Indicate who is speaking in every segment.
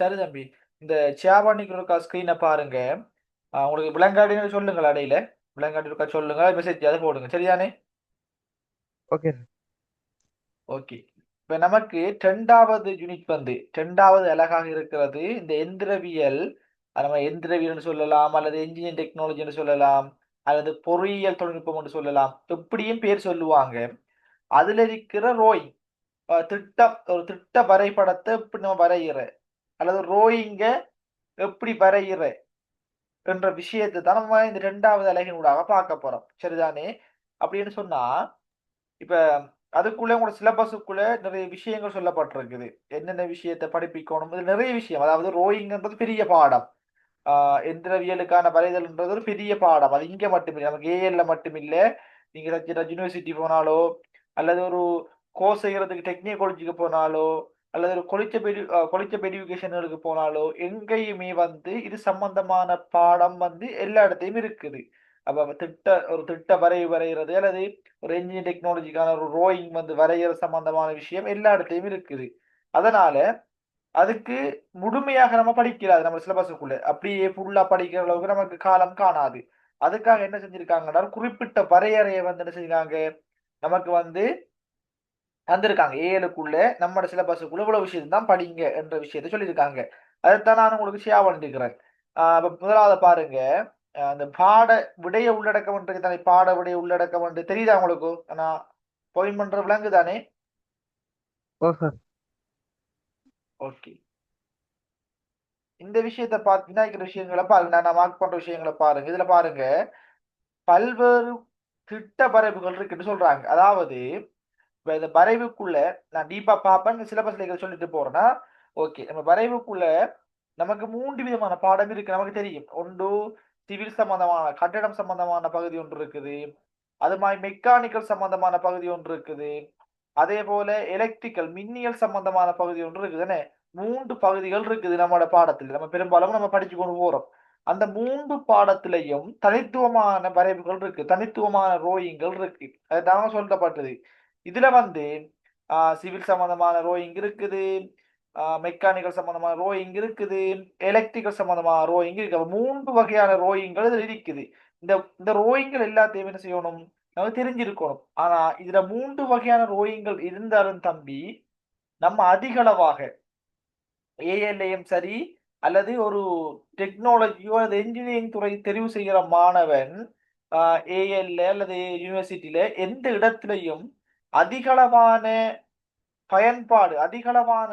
Speaker 1: சரி தம்பி. இந்த சியாபானிக்கு இருக்கா ஸ்கிரீனை பாருங்க. உங்களுக்கு விலங்காடின்னு சொல்லுங்கள் அடையில. விலங்காடி இருக்கா சொல்லுங்க, மெசேஜ் அதை போடுங்க. சரிதானே?
Speaker 2: ஓகே.
Speaker 1: ஓகே. இப்ப நமக்கு 2வது யூனிட் வந்து 2வது அழகாக இருக்கிறது இந்த எந்திரவியல். அது நம்ம எந்திரவியல்னு சொல்லலாம், அல்லது என்ஜினியரிங் டெக்னாலஜின்னு சொல்லலாம், அல்லது பொறியியல் தொழில்நுட்பம் என்று சொல்லலாம். எப்படியும் பேர் சொல்லுவாங்க. அதுல இருக்கிற ரோயிங் திட்டம், ஒரு திட்ட வரைபடத்தை எப்படி நம்ம வரைகிற, அல்லது ரோயிங்க எப்படி வரைகிற என்ற விஷயத்தை தான் நம்ம இந்த 2வது அலகினூடாக பார்க்க போறோம். சரிதானே? அப்படின்னு சொன்னா இப்ப அதுக்குள்ள உங்களோட சிலபஸுக்குள்ள நிறைய விஷயங்கள் சொல்லப்பட்டிருக்குது. என்னென்ன விஷயத்தை படிப்பிக்கணும், இது நிறைய விஷயம். அதாவது ரோயிங்ன்றது பெரிய பாடம். எந்திரவியலுக்கான வரைதல்ன்றது ஒரு பெரிய பாடம். அது இங்க மட்டுமில்லை, நமக்கு ஏஎல்ல மட்டுமில்ல. நீங்க யூனிவர்சிட்டி போனாலோ, அல்லது ஒரு கோர்ஸ் செய்யறதுக்கு டெக்னிக்கல் காலேஜுக்கு போனாலோ, அல்லது ஒரு கொலிச்சப் எஜுகேஷனுக்கு போனாலோ, எங்கேயுமே வந்து இது சம்பந்தமான பாடம் வந்து எல்லா இடத்தையும் இருக்குது. அப்ப ஒரு திட்ட வரைகிறது, அல்லது ஒரு என்ஜினியர் டெக்னாலஜிக்கான ஒரு ரோயிங் வந்து வரைகிற சம்பந்தமான விஷயம் எல்லா இடத்தையும் இருக்குது. அதனால அதுக்கு முழுமையாக நம்ம படிக்கிறாது நம்ம சிலபஸுக்குள்ள அப்படியே ஃபுல்லா படிக்கிற அளவுக்கு நமக்கு காலம் காணாது. அதுக்காக என்ன செஞ்சிருக்காங்கன்னா குறிப்பிட்ட வரையறையை வந்து என்ன செஞ்சிருக்காங்க, நமக்கு வந்து தந்திருக்காங்க. ஏழுக்குள்ள நம்ம சிலபஸுக்குள்ள இவ்வளவு விஷயம் தான் படிங்க என்ற விஷயத்தை சொல்லியிருக்காங்க. அதைத்தான் நான் உங்களுக்கு ஷேர் பண்ணிருக்கிறேன். இப்ப முதலாவது பாருங்க. அந்த பாட விடைய உள்ளடக்கம் தானே, பாட விடைய உள்ளடக்கம் வந்து தெரியுதா உங்களுக்கு? நான் பாயிண்ட் பண்ற விலங்கு தானே?
Speaker 2: ஓ சார்.
Speaker 1: ஓகே. இந்த விஷயத்தை பார்த்தீங்கன்னா இருக்கிற விஷயங்களை பாருங்க. நான் மார்க் பண்ற விஷயங்களை பாருங்க. இதுல பாருங்க, பல்வேறு திட்ட வரைவுகள் இருக்குன்னு சொல்றாங்க. அதாவது இப்ப இந்த வரைவுக்குள்ள நான் டீப்பா பார்ப்பேன், சிலபஸ்ல சொல்லிட்டு போறேன்னா ஓகே. நம்ம வரைவுக்குள்ள நமக்கு 3 விதமான பாடம் இருக்கு. நமக்கு தெரியும். ஒன்று சிவில் சம்பந்தமான கட்டடம் சம்பந்தமான பகுதி ஒன்று இருக்குது. அது மாதிரி மெக்கானிக்கல் சம்பந்தமான பகுதி ஒன்று இருக்குது. அதே போல எலக்ட்ரிக்கல் மின்னியல் சம்பந்தமான பகுதி ஒன்று இருக்குதுன்னு 3 பகுதிகள் இருக்குது நம்மளோட பாடத்தில். நம்ம பெரும்பாலும் நம்ம படிச்சு கொண்டு போறோம். அந்த 3 பாடத்திலையும் தனித்துவமான வரைவுகள் இருக்கு, தனித்துவமான ரோயிங்கள் இருக்கு. அதுதான் சொல்லப்பட்டது. இதுல வந்து சிவில் சம்பந்தமான ரோயிங் இருக்குது, மெக்கானிக்கல் சம்பந்தமான ரோயிங் இருக்குது, எலக்ட்ரிக்கல் சம்பந்தமான ரோயிங் இருக்கு. அப்ப 3 வகையான ரோயிங்கள் இதுல இருக்குது. இந்த இந்த ரோயிங்கள் எல்லாத்தையும் என்ன செய்யணும், நமக்கு தெரிஞ்சிருக்கணும். ஆனா இதுல 3 வகையான ரோயிங்கள் இருந்தாலும் தம்பி, நம்ம அதிகளவாக ஏஎல்ஏயும் சரி, அல்லது ஒரு டெக்னாலஜியோ அல்லது என்ஜினியரிங் துறை தெரிவு செய்கிற மாணவன் ஏஎல்ல அல்லது யூனிவர்சிட்டியில எந்த இடத்திலையும் அதிகளவான அதிகளவான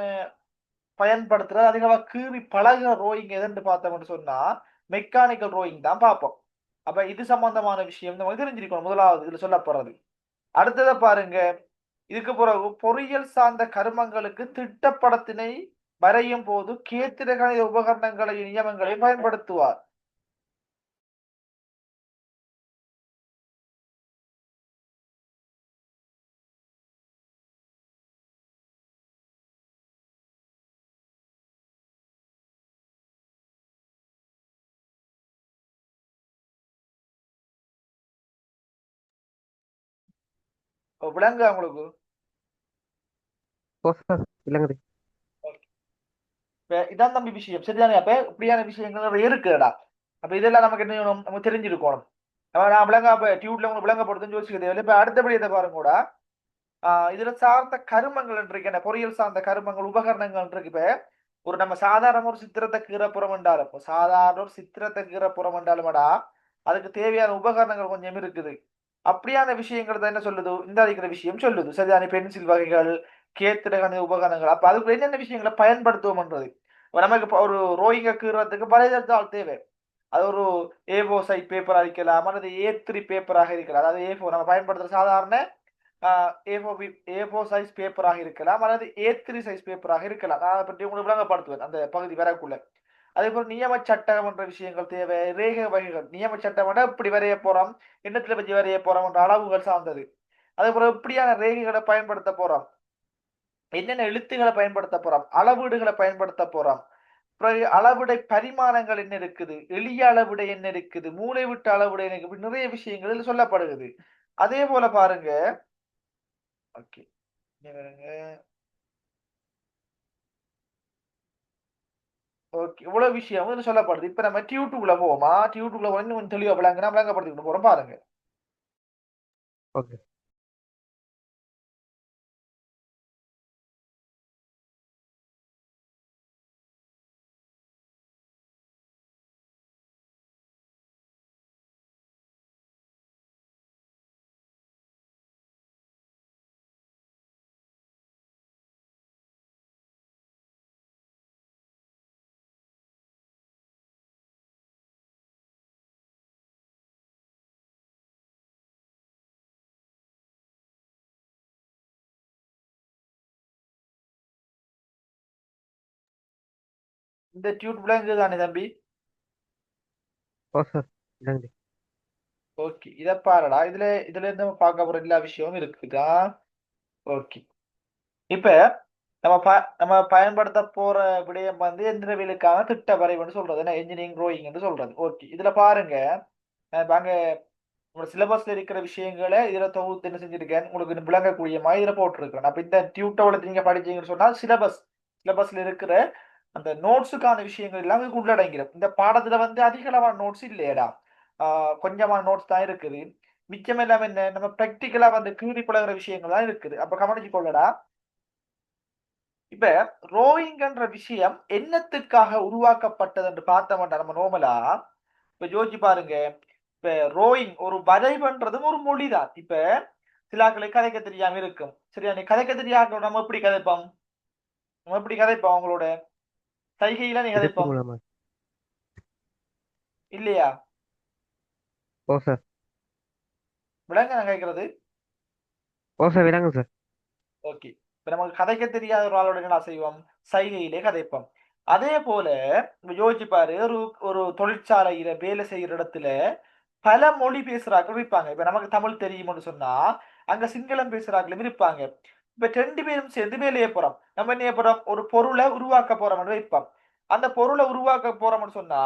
Speaker 1: பயன்படுத்துறது, அதிகளவா கீறி பழகுற ரோயிங் எதுன்னு பார்த்தோம்னு சொன்னா மெக்கானிக்கல் ரோயிங் தான் பார்ப்போம். அப்ப இது சம்பந்தமான விஷயம் நமக்கு தெரிஞ்சிருக்கணும். முதலாவது இதுல சொல்லப்படுறது. அடுத்ததை பாருங்க. இதுக்கு பிறகு பொறியியல் சார்ந்த கருமங்களுக்கு திட்டப்படத்தினை வரையும் போது கேத்திர கணித உபகரணங்களையும் நியமங்களையும் பயன்படுத்துவார். விளங்க உங்களுக்கு?
Speaker 2: ஓ சார், இல்லைங்க.
Speaker 1: இப்ப இதான் தம்பி விஷயம். சரிதானே? அப்ப இப்படியான விஷயங்கள் நிறைய இருக்குடா. அப்ப இதெல்லாம் நமக்கு என்ன செய்யணும், நம்ம தெரிஞ்சிருக்கணும். நான் விளங்க அப்ப டியூட்ல உங்களுக்கு விளங்கப்படுத்துன்னு யோசிக்க தேவையில்லை. இப்ப அடுத்தபடி இதை பாருங்க கூட. இதுல சார்ந்த கருமங்கள் இருக்கு, என்ன பொறியியல் சார்ந்த கருமங்கள் உபகரணங்கள் இருக்கு. இப்ப ஒரு நம்ம சாதாரண ஒரு சித்திரத்தை கீறப்புறம் என்றாலும், சாதாரண ஒரு சித்திரத்தை கீறப்புறம் என்றாலும்டா அதுக்கு தேவையான உபகரணங்கள் கொஞ்சம் இருக்குது. அப்படியான விஷயங்கள் தான் என்ன சொல்லுது, இந்த இருக்கிற விஷயம் சொல்லுது. சரிதானே? பென்சில் வகைகள், கேத்திரகணித உபகரணங்கள். அப்ப அதுக்கு என்னென்ன விஷயங்களை பயன்படுத்துவோம்ன்றது. இப்ப நமக்கு இப்ப ஒரு ரோயிங்க கீறதுக்கு வரைதல் தேவை. அது ஒரு A4 சைஸ் பேப்பரா இருக்கலாம், அல்லது A3 பேப்பராக இருக்கலாம். அதாவது A4 நம்ம பயன்படுத்துற சாதாரண A4 சைஸ் பேப்பராக இருக்கலாம், அல்லது A3 சைஸ் பேப்பராக இருக்கலாம். நான் அதை பற்றி உங்களுக்கு விளங்கப்படுத்துவேன் அந்த பகுதி வரக்குள்ள. அதே போல நியம சட்டம் என்ற விஷயங்கள் தேவை. ரேக வகைகள், நியம சட்டம் இப்படி வரைய போறோம், எண்ணத்துல வச்சு வரைய போறோம் என்ற அளவுகள் சார்ந்தது. அதே போல எப்படியான ரேகைகளை பயன்படுத்த போறோம், என்னென்ன எழுத்துக்களை பயன்படுத்த போறோம், அளவீடுகளை பயன்படுத்த போறோம், பிறகு அளவுடை பரிமாணங்கள் என்ன இருக்குது, எளிய அளவுடை என்ன இருக்குது, மூளை விட்டு அளவுடை என்ன இருக்குது, இப்படி நிறைய விஷயங்கள் இதுல சொல்லப்படுகிறது. அதே போல பாருங்க. ஓகே. ஓகே, இவ்வளவு விஷயம் வந்து சொல்லப்படுது. இப்ப நம்ம டியூட்டுக்குள்ள போவோமா? டியூட்டுக்குள்ள போய் இன்னும் கொஞ்சம் தெளிவா விளங்குனா விளங்கப்படுத்திட்டு போறோம் பாருங்க.
Speaker 2: ஓகே.
Speaker 1: இந்த டியூட் விளங்குதானே தம்பி?
Speaker 2: ஓ சார், விளங்குது.
Speaker 1: ஓகே, இத பாருடா. இதுல இருந்து நம்ம பார்க்க போற எல்லா விஷயமும் இருக்குதா? ஓகே. இப்ப நம்ம பயன்படுத்த போற விடயம் வந்து எந்திரவியலுக்கான திட்ட வரைவுன்னு சொல்றது. என்ன இன்ஜினியரிங் ட்ராயிங்னு சொல்றது. ஓகே. இதுல பாருங்க, அங்க உங்களோட சிலபஸ்ல இருக்கிற விஷயங்களை இதுல தொகுத்து என்ன செஞ்சிருக்கேன், உங்களுக்கு விளங்கக்கூடிய மாதிரி இதுல போட்டிருக்கேன். அப்ப இந்த டியூட்டோட நீங்க படிச்சீங்கன்னு சொன்னா சிலபஸ்ல இருக்கிற அந்த நோட்ஸுக்கான விஷயங்கள் எல்லாம் இதுக்கு உள்ளடங்கிடும். இந்த பாடத்துல வந்து அதிகளவான நோட்ஸ் இல்லையடா, கொஞ்சமான நோட்ஸ் தான் இருக்குது. மிச்சம் எல்லாம் என்ன, நம்ம பிராக்டிக்கலா வந்து கீறி பழகிற விஷயங்கள் தான் இருக்குது. அப்ப கவனிச்சு கொள்ளடா. இப்ப ரோயிங்ன்ற விஷயம் என்னத்துக்காக உருவாக்கப்பட்டது என்று பார்த்தோம்டா, நம்ம நோமலா இப்ப யோசிச்சு பாருங்க. இப்ப ரோயிங் ஒரு வரைபன்றதும் ஒரு மொழிதான். இப்ப சிலாக்களை கதைக்க தெரியாம இருக்கும். சரியா, நீ கதைக்க தெரியாத நம்ம எப்படி கதைப்போம் அவங்களோட சைகையில நீ
Speaker 2: எழுத்து
Speaker 1: கதைப்போம்
Speaker 2: மூலமா.
Speaker 1: இல்லையா?
Speaker 2: ஓ சார்.
Speaker 1: விலங்க நான் கேட்கறது.
Speaker 2: ஓ சார், விளங்குது சார்.
Speaker 1: ஓகே. இப்ப நமக்கு கதைக்க தெரியாத ஒரு ஆளோட என்ன செய்வோம், சைகையிலே கதைப்போம். அதே போல இப்ப யோசிச்சு பாரு, ஒரு ஒரு தொழிற்சாலையில வேலை செய்யற இடத்துல பல மொழி பேசுறாக்கள் இருப்பாங்க. இப்ப நமக்கு தமிழ் தெரியும்னு சொன்னா அங்க சிங்களம் பேசுறாக்களும் இருப்பாங்க. இப்ப ரெண்டு பேரும் சேர்ந்து வேலையை போறோம். நம்ம என்ன போறோம், ஒரு பொருளை உருவாக்க போறோம்னு வைப்போம். அந்த பொருளை உருவாக்க போறோம்னு சொன்னா,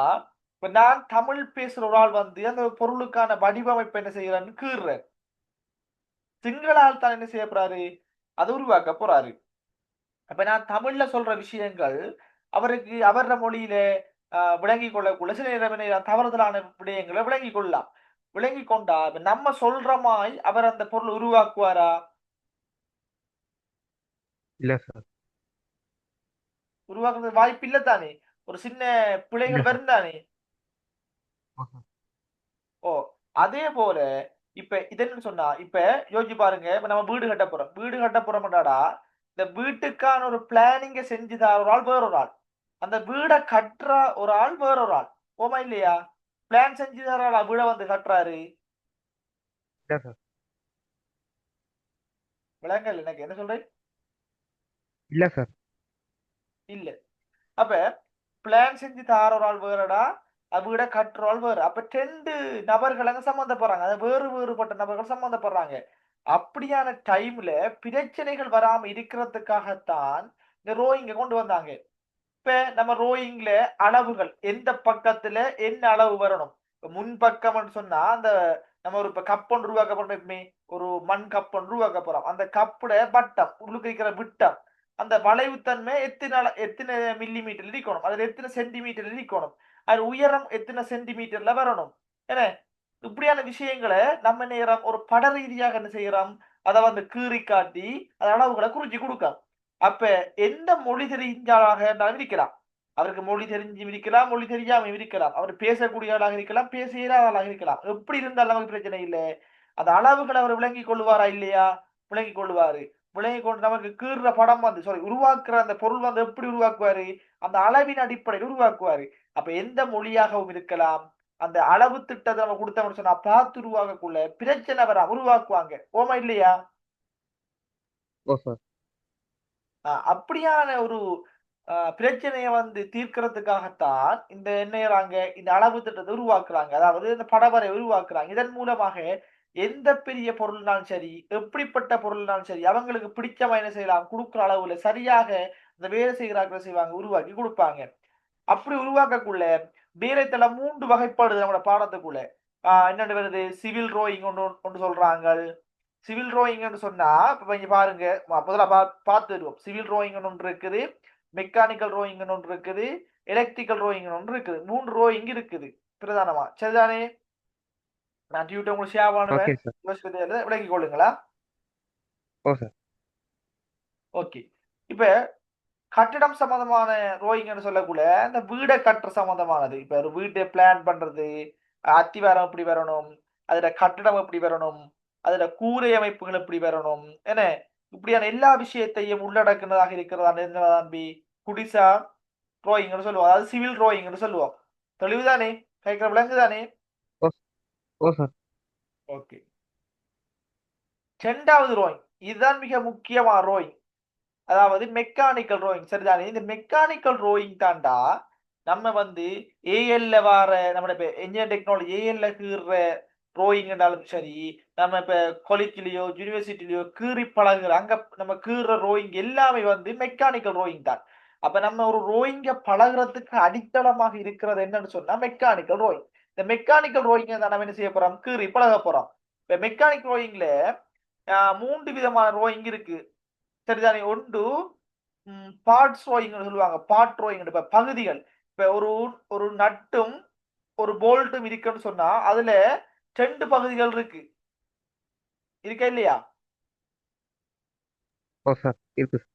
Speaker 1: இப்ப நான் தமிழ் பேசுற ஒரு ஆள் வந்து அந்த பொருளுக்கான வடிவமைப்பு என்ன செய்யறேன்னு கீறுறேன். சிங்கள ஆள் தான் என்ன செய்ய போறாரு, அதை உருவாக்க போறாரு. அப்ப நான் தமிழ்ல சொல்ற விஷயங்கள் அவருக்கு அவர மொழியில விளங்கிக் கொள்ளக்குள்ள சில நேரம் என்ன தவறுதலான விடயங்களை விளங்கிக் கொள்ளலாம். விளங்கி கொண்டா இப்ப நம்ம சொல்ற மாதிரி அவர் அந்த பொருள் உருவாக்குவாரா?
Speaker 2: இல்ல சார்.
Speaker 1: உருவாக்குறது வாய்ப்பு இல்ல தானே. ஒரு சின்ன
Speaker 2: இல்ல
Speaker 1: பிழைகள்
Speaker 2: சார்.
Speaker 1: வரும் தானே.
Speaker 2: ஓ சார்.
Speaker 1: ஓ, அதே போல இப்ப இதுன்னு சொன்னா, இப்ப யோசிச்சு பாருங்க. இப்ப நம்ம வீடு கட்ட போறோம்டாடா, இந்த வீட்டுக்கான ஒரு பிளானிங்க செஞ்சு தர ஒரு ஆள் வேற ஒரு ஆள், அந்த வீடை கட்டுற ஒரு ஆள் வேற ஒரு ஆள். ஓமா இல்லையா? பிளான் செஞ்சு தர ஆளா வீடை வந்து கட்டுறாரு?
Speaker 2: இல்ல சார்.
Speaker 1: விளங்கல் எனக்கு என்ன சொல்றேன்?
Speaker 2: இல்ல சார்.
Speaker 1: இல்ல. அப்ப பிளான் செஞ்சு தார ஒரு ஆள் வேறடா, வீட கட்டுற ஆள் வேற. அப்ப ரெண்டு நபர்கள் அங்க சம்பந்தப்படுறாங்க. அது வேறு வேறுபட்ட நபர்கள் சம்பந்தப்படுறாங்க. அப்படியான டைம்ல பிரச்சனைகள் வராம இருக்கிறதுக்காகத்தான் இந்த ரோயிங்க கொண்டு வந்தாங்க. இப்ப நம்ம ரோயிங்ல அளவுகள் எந்த பக்கத்துல என்ன அளவு வரணும். இப்ப முன் பக்கம்னு சொன்னா அந்த நம்ம ஒரு இப்ப கப் ஒன்று உருவாக்க போறோமே, ஒரு மண் கப் ஒன்று உருவாக்க போறோம். அந்த கப்புட வட்டம் உள்ளுக்கு இருக்கிற விட்டம், அந்த வளைவுத்தன்மை எத்தனை மில்லி மீட்டர் இருக்கணும், அதுல எத்தனை சென்டிமீட்டர் இருக்கணும், அது உயரம் எத்தனை சென்டிமீட்டர்ல வரணும். ஏன்னா இப்படியான விஷயங்களை நம்ம நேரம் ஒரு பட ரீதியாக என்ன செய்யறோம், அதை வந்து கீறி காட்டி அது அளவுகளை குறிச்சு கொடுക്കാം. அப்ப எந்த மொழி தெரிஞ்சாலாக இருந்தாலும் இருக்கலாம். அவருக்கு மொழி தெரிஞ்சு இருக்கலாம், மொழி தெரியாம இருக்கலாம். அவர் பேசக்கூடிய ஆளாக இருக்கலாம், பேச இயலாத ஆளாக இருக்கலாம். எப்படி இருந்தாலும் நமக்கு பிரச்சனை இல்லை. அந்த அளவுகளை அவர் விளங்கிக் கொள்வாரா இல்லையா? விளங்கிக் கொள்வாரு. விளங்கிக் கொண்டு நமக்கு கீறுற படம் வந்து உருவாக்குற அந்த பொருள் வந்து எப்படி உருவாக்குவாரு, அந்த அளவின் அடிப்படையில் உருவாக்குவாரு. அப்ப எந்த மொழியாகவும் இருக்கலாம். அந்த அளவு திட்டத்தை நம்ம கொடுத்தோம்னு சொன்னா பார்த்து உருவாக்கக்குள்ள பிரச்சனை வர உருவாக்குவாங்க. ஓமா இல்லையா?
Speaker 2: ஓ சார்.
Speaker 1: அப்படியான ஒரு பிரச்சனையை வந்து தீர்க்கிறதுக்காகத்தான் இந்த என்னையறாங்க, இந்த அளவு திட்டத்தை உருவாக்குறாங்க. அதாவது இந்த படவரை உருவாக்குறாங்க. இதன் மூலமாக எந்த பெரிய பொருள்னாலும் சரி, எப்படிப்பட்ட பொருள்னாலும் சரி, அவங்களுக்கு பிடிச்ச என்ன செய்யலாம், கொடுக்குற அளவுல சரியாக இந்த வேலை செய்கிறார்கள் செய்வாங்க, உருவாக்கி கொடுப்பாங்க. அப்படி உருவாக்கக்குள்ள வேலைத்தள 3 வகைப்படுது நம்மளோட பாடத்துக்குள்ள. என்னென்ன வருது, சிவில் ரோயிங் ஒன்று ஒன்று சொல்றாங்க. சிவில் ரோயிங்னு சொன்னா இப்ப இங்க பாருங்க, முதல்ல பார்த்து வருவோம். சிவில் ரோயிங் ஒன்று இருக்குது, மெக்கானிக்கல் ரோயிங் ஒன்று இருக்குது, எலக்ட்ரிக்கல் ரோயிங் ஒன்று இருக்குது. 3 ரோயிங் இருக்குது பிரதானமா. சரிதானே? நான் டியூட்டர் உங்களுக்கு ஷேர்
Speaker 2: ஓகே
Speaker 1: பண்ணுவேன்.
Speaker 2: சார்.
Speaker 1: விளங்கிக் கொள்ளுங்களா?
Speaker 2: ஓ சார்.
Speaker 1: ஓகே. இப்ப கட்டிடம் சம்பந்தமான ரோயிங்னு சொல்லக்குள்ள இந்த வீடை கட்டுற சம்பந்தமானது. இப்ப ஒரு வீட்டை பிளான் பண்றது, அத்திவாரம் எப்படி வரணும், அதுல கட்டிடம் எப்படி வரணும், அதுல கூரை அமைப்புகள் எப்படி வரணும், என்ன இப்படியான எல்லா விஷயத்தையும் உள்ளடக்குனதாக இருக்கிறதா தம்பி குடிசா ரோயிங்னு சொல்லுவோம். அதாவது சிவில் ரோயிங்னு சொல்லுவோம். தெளிவுதானே? கேட்கிற விளங்குதானே?
Speaker 2: ஓ ஓ சார்.
Speaker 1: ஓகே. 2வது ரோயிங், இதுதான் மிக முக்கியமான ரோயிங். அதாவது மெக்கானிக்கல் ரோயிங். சரிதானே? இந்த மெக்கானிக்கல் ரோயிங் தாண்டா நம்ம வந்து ஏஎல்ல வார நம்ம இப்ப என்ஜினியர் டெக்னாலஜி ஏஎல்ல கீறுற ரோயிங்னாலும் சரி, நம்ம இப்ப காலேஜ்லயோ யூனிவர்சிட்டிலயோ கீறி பழகுற அங்க நம்ம கீறுற ரோயிங் எல்லாமே வந்து மெக்கானிக்கல் ரோயிங் தான். அப்ப நம்ம ஒரு ரோயிங்க பழகுறதுக்கு அடித்தளமாக இருக்கிறது என்னன்னு சொன்னா மெக்கானிக்கல் ரோயிங். இந்த மெக்கானிக்கல் ரோயிங்க தான் நம்ம என்ன செய்ய போறோம்? கீறி பழக போறோம். இப்ப மெக்கானிக் ரோயிங்ல 3 விதமான ரோயிங் இருக்கு. சரிதானே? ஒன்று பார்ட்ஸ் ரோயிங்னு சொல்லுவாங்க. பார்ட் ரோயிங் இப்ப பகுதிகள். இப்ப ஒரு நட்டும் ஒரு போல்ட்டும் இருக்குன்னு சொன்னா அதுல 2 பகுதிகள் இருக்கு. இருக்கா இல்லையா?
Speaker 2: ஓ சார். இருக்கு சார்.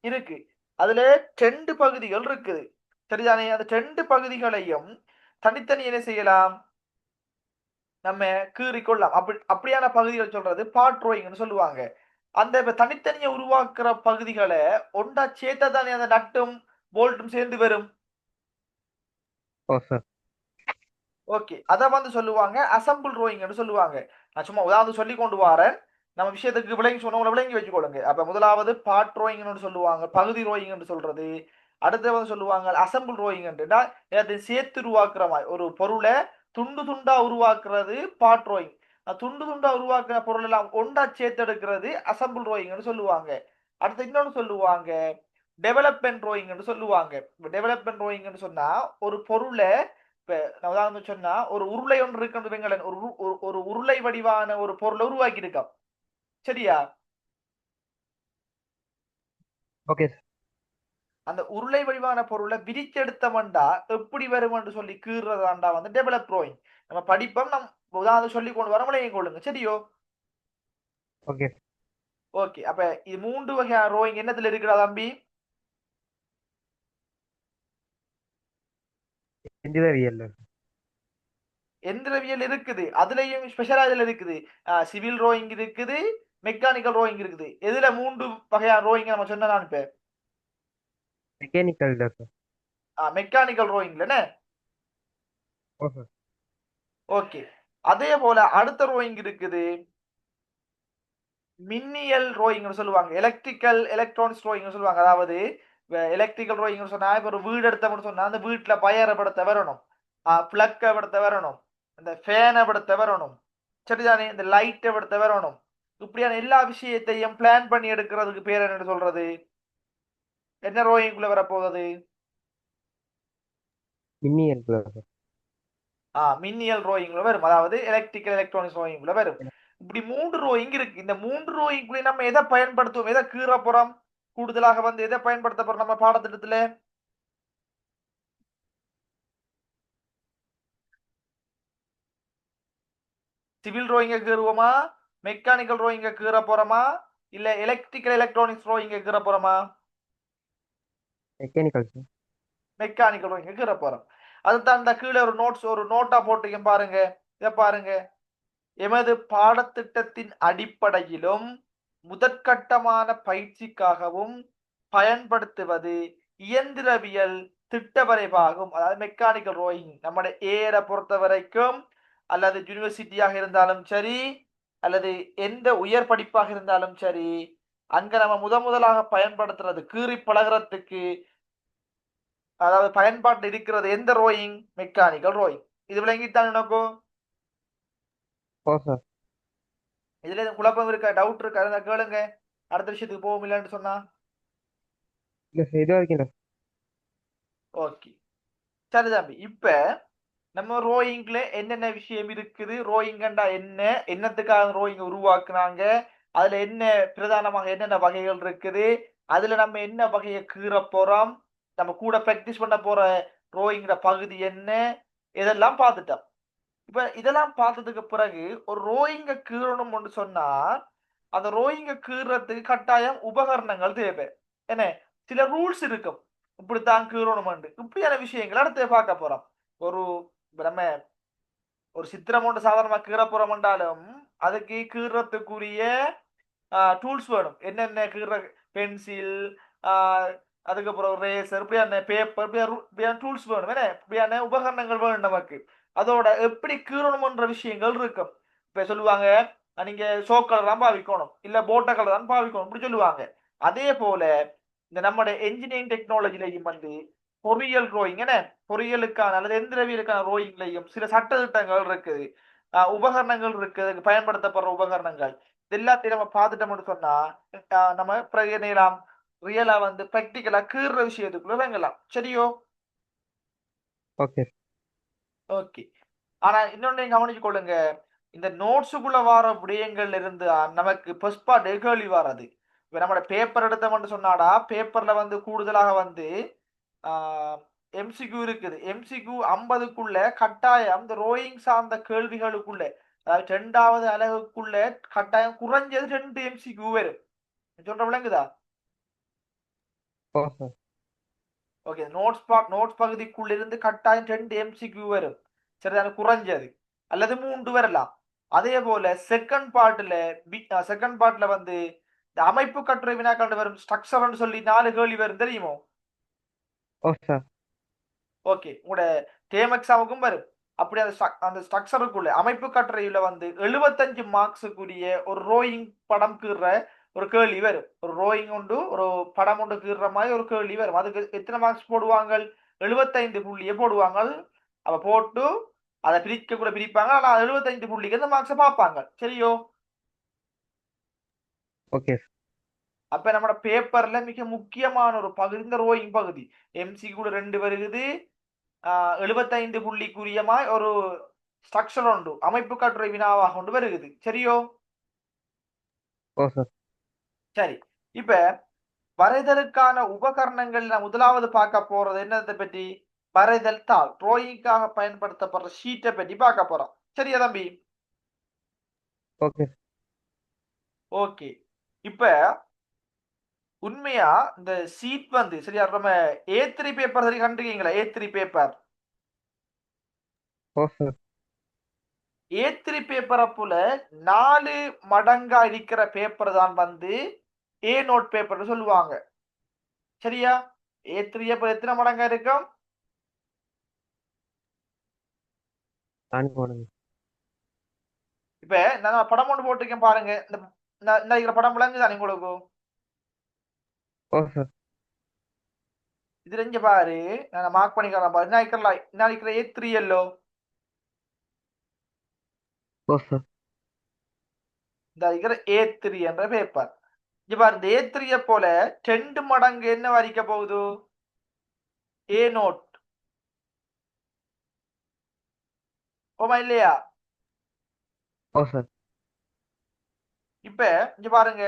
Speaker 1: இருக்கு. அதுல 2 பகுதிகள் இருக்குது. சரிதானே? அந்த 2 பகுதிகளையும் தனித்தனி என்ன செய்யலாம்? நம்ம கீறிக்கொள்ளலாம். அப்படியான பகுதிகள் சொல்றது பார்ட் ரோயிங்னு சொல்லுவாங்க. அந்த இப்ப தனித்தனியா உருவாக்குற பகுதிகளை ஒன்றா சேர்த்தா தானே அந்த நட்டும் போல்ட்டும் சேர்ந்து வரும்.
Speaker 2: ஓ சார்.
Speaker 1: ஓகே. அத வந்து சொல்லுவாங்க அசெம்பிள் ரோயிங்னு சொல்லுவாங்க. நான் சும்மா உதாரணத்துக்கு சொல்லி கொண்டு வாரேன். நம்ம விஷயத்துக்கு விளங்கி சொன்னவங்கள விளங்கி வச்சுக்கொள்ளுங்க. அப்ப முதலாவது பார்ட் ரோயிங்னு சொல்லுவாங்க. பகுதி ரோயிங்னு சொல்றது. அடுத்து வந்து சொல்லுவாங்க அசெம்பிள் ரோயிங்ன்றா எல்லாத்தையும் சேர்த்து உருவாக்குற மாதிரி ஒரு பொருளை துண்டு துண்டா உருவாக்குறது பார்ட் ரோயிங். துண்டு துண்டா உருவாக்குற பொருள் எல்லாம் ஒன்றா சேர்த்து எடுக்கிறது அசெம்பிள் ரோயிங்னு சொல்லுவாங்க. அடுத்து இன்னொன்னு சொல்லுவாங்க டெவலப்மெண்ட் ரோயிங்னு சொல்லுவாங்க. டெவலப்மெண்ட் ரோயிங்னு சொன்னா ஒரு பொருளை இப்ப நான் உதாரணம் சொன்னா ஒரு உருளை ஒன்று இருக்குன்னு வைங்களேன். ஒரு உருளை வடிவான ஒரு பொருளை உருவாக்கி இருக்கோம். சரியா?
Speaker 2: Okay sir.
Speaker 1: அந்த உருளை வடிவான பொருளை விரிச்செடுத்தமண்டா எப்படி வரும் என்று சொல்லி கீறுறதாண்டா வந்து டெவலப் ரோயிங். நம்ம படிப்போம். உதாரணம் சொல்லி கொண்டு வர விளைய கொள்ளுங்க. சரியோ?
Speaker 2: ஓகே.
Speaker 1: ஓகே. அப்ப இது 3 வகையான ரோயிங் என்னத்துல இருக்கிறா தம்பி?
Speaker 2: எந்திரவியல்.
Speaker 1: எந்திரவியல் இருக்குது. அதுலயும் ஸ்பெஷலா இதுல இருக்குது. சிவில் ரோயிங் இருக்குது, மெக்கானிக்கல் ரோயிங் இருக்குது. எதுல 3 வகையான ரோயிங் நம்ம சொன்னா நான் இப்ப
Speaker 2: மெக்கானிக்கல் தான் சார்.
Speaker 1: மெக்கானிக்கல் ரோயிங்ல
Speaker 2: ஓ சார்.
Speaker 1: ஓகே. அதே போல அடுத்த ரோயிங் இருக்குது மின்னியல் ரோயிங் சொல்லுவாங்க. எலக்ட்ரிக்கல் எலக்ட்ரானிக்ஸ் ரோயிங் சொல்லுவாங்க. அதாவது எலக்ட்ரிக்கல் ரோயிங் சொன்னா இப்ப ஒரு வீடு எடுத்தோம்னு சொன்னா அந்த வீட்டுல பயரை படுத்த வரணும், பிளக்கை படுத்த வரணும், இந்த ஃபேனை படுத்த வரணும். சரிதானே? இந்த லைட்டை படுத்த வரணும். இப்படியான எல்லா விஷயத்தையும் பிளான் பண்ணி எடுக்கிறதுக்கு பேர் என்ன சொல்றது? என்ன ரோயிங்குள்ள வரப்போகுது?
Speaker 2: மின்னியல் தான் சார்.
Speaker 1: மின்னியல் ரோயிங்ல வரும். அதாவது எலக்ட்ரிக்கல் எலக்ட்ரானிக்ஸ் ரோயிங்ல வரும். இப்படி 3 ரோயிங் இருக்கு. இந்த 3 ரோயிங்குள்ள நம்ம எதை பயன்படுத்துவோம்? எதை கீற போறோம்? கூடுதலாக வந்து எதை பயன்படுத்த போறோம் நம்ம பாடத்திட்டத்துல? சிவில் ரோயிங்க கீறுவோமா, மெக்கானிக்கல் ரோயிங்க கீற போறோமா, இல்ல எலக்ட்ரிக்கல் எலக்ட்ரானிக்ஸ் ரோயிங்க கீற போறோமா?
Speaker 2: Mechanical sir.
Speaker 1: மெக்கானிக்கல் ரோயிங்க கீற போறோம். அதுதான் இந்த கீழே ஒரு நோட்டா போட்டுக்க பாருங்க. இதை பாருங்க. எமது பாடத்திட்டத்தின் அடிப்படையிலும் முதற்கட்டமான பயிற்சிக்காகவும் பயன்படுத்துவது இயந்திரவியல் திட்ட வரைவாகும். அதாவது மெக்கானிக்கல் ரோயிங் நம்முடைய ஏரை பொறுத்த வரைக்கும் அல்லது யூனிவர்சிட்டியாக இருந்தாலும் சரி அல்லது எந்த உயர் படிப்பாக இருந்தாலும் சரி அங்க நம்ம முதலாக பயன்படுத்துறது கீறி பழகிறதுக்கு அதாவது பயன்பாட்டு இருக்கிறது எந்த ரோயிங்? Mechanical rowing. இது விளங்கித்தான் எனக்கும்.
Speaker 2: ஓ சார்.
Speaker 1: இதுல எதுவும் குழப்பம் இருக்கா, டவுட் இருக்கா? இருந்தா கேளுங்க. அடுத்த விஷயத்துக்கு போகும் இல்லைன்னு சொன்னா.
Speaker 2: இல்லை சார், இது வரைக்கும் இல்லை.
Speaker 1: ஓகே. சரி தம்பி. இப்ப நம்ம ரோயிங்ல என்னென்ன விஷயம் இருக்குது, ரோயிங்கண்டா என்ன, என்னத்துக்காக ரோயிங் உருவாக்குனாங்க, அதுல என்ன பிரதானமாக என்னென்ன வகைகள் இருக்குது, அதுல நம்ம என்ன வகையை கீற போறோம், நம்ம கூட ப்ராக்டிஸ் பண்ண போற ரோயிங்கிற பகுதி என்ன, இதெல்லாம் பார்த்துட்டோம். இப்ப இதெல்லாம் பார்த்ததுக்கு பிறகு ஒரு ரோயிங்க கீறணும்னு சொன்னா அந்த ரோயிங்க கீறதுக்கு கட்டாயம் உபகரணங்கள் தேவை. என்ன, சில ரூல்ஸ் இருக்கும், இப்படித்தான் கீறணும். இப்படியான விஷயங்களை அடுத்து பார்க்க போறோம். ஒரு இப்ப நம்ம ஒரு சித்திரம் ஒன்று சாதாரணமா கீற போறோம் என்றாலும் அதுக்கு கீறத்துக்குரிய டூல்ஸ் வேணும். என்னென்ன கீற பென்சில், அதுக்கப்புறம் ரேசர், இப்படியான பேப்பர், இப்படியான டூல்ஸ் வேணும். என்ன, இப்படியான உபகரணங்கள் வேணும் நமக்கு. அதோட எப்படி கீறணும்ன்ற விஷயங்கள் இருக்கும். இப்ப சொல்லுவாங்க, நீங்க சோ கலர் தான் பாவிக்கணும், இல்ல போட்ட கலர் தான் பாவிக்கணும், இப்படி சொல்லுவாங்க. அதே போல இந்த நம்முடைய என்ஜினியரிங் டெக்னாலஜிலையும் பொறியியல் ரோயிங், என்ன, பொறியியலுக்கான அல்லது எந்திரவியலுக்கான ரோயிங்லையும் சில சட்ட திட்டங்கள் இருக்குது, உபகரணங்கள் இருக்குது, பயன்படுத்தப்படுற உபகரணங்கள். இது எல்லாத்தையும் நம்ம பார்த்துட்டோம்னு சொன்னா நம்ம பிரகனையெல்லாம் ரியலா பிராக்டிக்கலா கீற விஷயத்துக்குள்ள இறங்கலாம். சரியோ?
Speaker 2: ஓகே.
Speaker 1: ஓகே. ஆனா இன்னொன்னு கவனிச்சு கொள்ளுங்க, இந்த நோட்ஸுக்குள்ள வர விடயங்கள்ல இருந்து நமக்கு ஃபர்ஸ்ட் பார்ட் கேள்வி வராது. இப்ப நம்மளோட பேப்பர் எடுத்தோம்னு சொன்னாடா, பேப்பர்ல கூடுதலாக எம்சிக்யூ இருக்குது. எம்சிக்யூ 50க்குள்ள கட்டாயம் இந்த ரோயிங் சார்ந்த கேள்விகளுக்குள்ள, அதாவது 2வது அலகுக்குள்ள கட்டாயம் குறைஞ்சது 2 எம்சிக்யூ வரும். சொல்ற விளங்குதா?
Speaker 2: ஓ சார்.
Speaker 1: ஓகே. நோட்ஸ் பகுதிக்குள்ள இருந்து கட்டாயம் 2 எம்சிக்யூ வரும். சரிதான, குறைஞ்சது. அல்லது 3 வரலாம். அதே போல செகண்ட் பார்ட்ல இந்த அமைப்பு கட்டுரை வினாக்கள் வரும். ஸ்ட்ரக்சர்னு சொல்லி 4 கேள்வி வரும், தெரியுமோ?
Speaker 2: ஓ சார்.
Speaker 1: ஓகே. உங்களோட டேர்ம் எக்ஸாமுக்கும் வரும். அப்படி அந்த ஸ்ட்ரக்சருக்குள்ள அமைப்பு கட்டுரையில 75 மார்க்ஸுக்குரிய ஒரு ரோயிங் படம் கீற ஒரு கேள்வி வரும். ஒரு ரோயிங் உண்டு, ஒரு படம் ஒன்று கீற மாதிரி ஒரு கேள்வி வரும். அதுக்கு எத்தனை மார்க்ஸ் போடுவாங்க? 75 புள்ளியை போடுவாங்க. அவ போட்டு அதை பிரிக்க கூட பிரிப்பாங்க. ஆனா 75 புள்ளிக்கு அந்த மார்க்ஸை பார்ப்பாங்க. சரியோ?
Speaker 2: ஓகே.
Speaker 1: அப்ப நம்மளோட பேப்பர்ல மிக முக்கியமான ஒரு பகுதி இந்த ரோயிங் பகுதி. எம்சி கூட 2 வருகுது. 75 புள்ளிக்குரியமாய் ஒரு ஸ்ட்ரக்சர் உண்டு, அமைப்பு கட்டுரை வினாவாக கொண்டு வருகுது. சரியோ?
Speaker 2: ஓ சார்.
Speaker 1: சரி. இப்ப வரைதலுக்கான உபகரணங்கள் முதலாவது பார்க்க போறது என்னத்தை பற்றி? வரைதல் தாள், ட்ராயிங்காக பயன்படுத்தப்படுற ஷீட்டை பற்றி பார்க்க போறோம். சரியா தம்பி?
Speaker 2: ஓகே.
Speaker 1: ஓகே. இப்ப உண்மையா இந்த சீட் சரியா, நம்ம A3 பேப்பர் சரி கண்டிருக்கீங்களா? A3 பேப்பர்,
Speaker 2: ஓ சார்.
Speaker 1: A3 பேப்பரை போல 4 மடங்கா இருக்கிற பேப்பர் தான் ஏ நோட் பேப்பர்னு சொல்லுவாங்க. சரியா? A3 பேப்பர் எத்தனை மடங்கா இருக்கும்?
Speaker 2: 4 மடங்கு.
Speaker 1: இப்ப நான் படம் ஒன்று போட்டிருக்கேன் பாருங்க. இந்த இருக்கிற படம் விளங்குதானே உங்களுக்கு?
Speaker 2: ஓ சார்.
Speaker 1: இதுல இங்க பாரு, நான் மார்க் பண்ணிக்கலாம் பாரு. என்ன இருக்கிற A3 எல்லோ,
Speaker 2: ஓ சார்.
Speaker 1: இந்த இருக்கிற A3 என்ற பேப்பர். இங்க பாரு, இந்த A3 போல 2 மடங்கு என்ன வரிக்க போகுது? A note. ஓமா இல்லையா?
Speaker 2: ஓ சார்.
Speaker 1: இப்ப இங்க பாருங்க,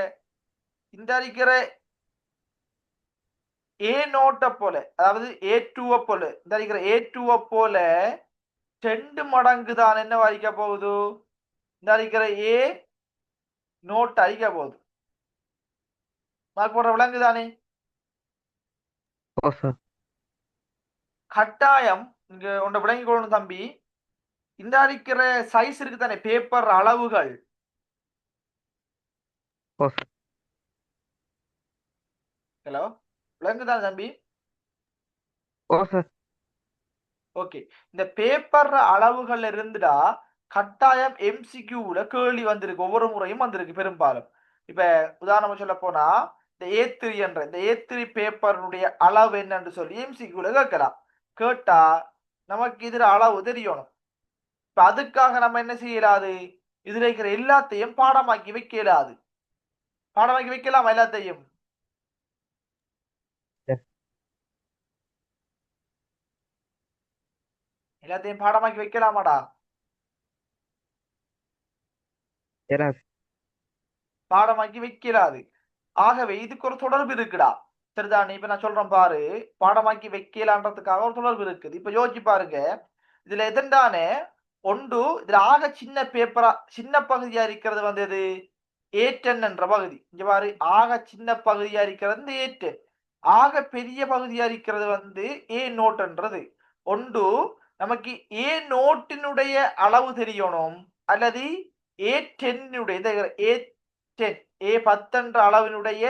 Speaker 1: இந்த இருக்கிற ஏ நோட்டை போல, அதாவது A2 போல, இந்த இருக்கிற A2 போல 2 மடங்கு தான் என்ன வரிக்க போகுது? இந்த இருக்கிற ஏ நோட் அழிக்க போகுது. மார்க் போடுற விளங்குதானே?
Speaker 2: ஓ சார்.
Speaker 1: கட்டாயம் இங்க உன்னை விளங்கிக் கொள்ளணும் தம்பி. இந்த இருக்கிற சைஸ் இருக்கு தானே, பேப்பர் அளவுகள்.
Speaker 2: ஓ சார்.
Speaker 1: ஹலோ, விளங்குதானே தம்பி?
Speaker 2: ஓ சார்.
Speaker 1: ஓகே. இந்த பேப்பர் அளவுகள் இருந்துடா கட்டாயம் எம்சிக்யூல கேள்வி வந்திருக்கு, ஒவ்வொரு முறையும் வந்திருக்கு பெரும்பாலும். இப்ப உதாரணமா சொல்ல போனா இந்த ஏ3 பேப்பருடைய அளவு என்னன்னு சொல்லி எம்சிக்யூல கேட்கலாம். கேட்டா நமக்கு இதுல அளவு தெரியணும். இப்ப அதுக்காக நம்ம என்ன செய்யலாது? இதுல இருக்கிற எல்லாத்தையும் பாடமாக்கி வைக்கலாது. பாடமாக்கி வைக்கலாம் எல்லாத்தையும்.
Speaker 2: எஸ்.
Speaker 1: எல்லாத்தையும் பாடமாக்கி வைக்கலாமாடா?
Speaker 2: எராஸ்.
Speaker 1: பாடமாக்கி வைக்கலாது. ஆகவே இதுக்கு ஒரு தொடர்பு இருக்குடா. சரிதானே? இப்ப நான் சொல்றேன் பாரு, பாடமாக்கி வைக்கலான்றதுக்காக ஒரு தொடர்பு இருக்குது. இப்ப யோசிச்சு பாருங்க, இதுல எதன்டானே ஒன்று இதுல ஆக சின்ன பேப்பரா சின்ன பகுதியா இருக்கிறது வந்து எது A10 என்ற பகுதி. இங்க பாரு, ஆக சின்ன பகுதியா இருக்கிறது இந்த A10. ஆக பெரிய பகுதியா இருக்கிறது வந்து A நோட்ன்றது. ஒன்று நமக்கு A நோட்டினுடைய அளவு தெரியணும், அல்லது A10 A10 A10 என்ற அளவினுடைய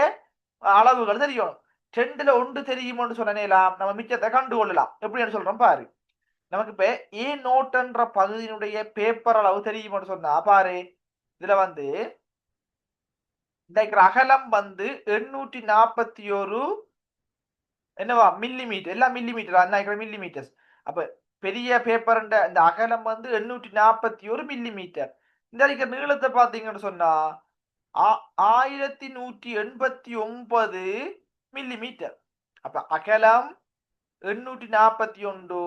Speaker 1: அளவுகள் தெரியணும். 2ல ஒன்று தெரியும்னு சொன்னேலாம் நம்ம மிச்சத்தை கண்டுகொள்ளலாம். எப்படின்னு சொல்றோம் பாரு. நமக்கு இப்ப ஏ நோட்ன்ற பகுதியினுடைய பேப்பர் அளவு தெரியும்னு சொன்னா பாரு, இதுல வந்து இந்த அகலம் வந்து 841 என்னவா மில்லிமீட்டர், எல்லாம் மில்லிமீட்டர், அந்த மில்லிமீட்டர்ஸ். அப்ப பெரிய பேப்பர் இந்த அகலம் வந்து 841 மில்லிமீட்டர். இந்த இருக்கிற நீளத்தை பாத்தீங்கன்னு சொன்னா 1189 மில்லிமீட்டர். அப்ப அகலம் 841,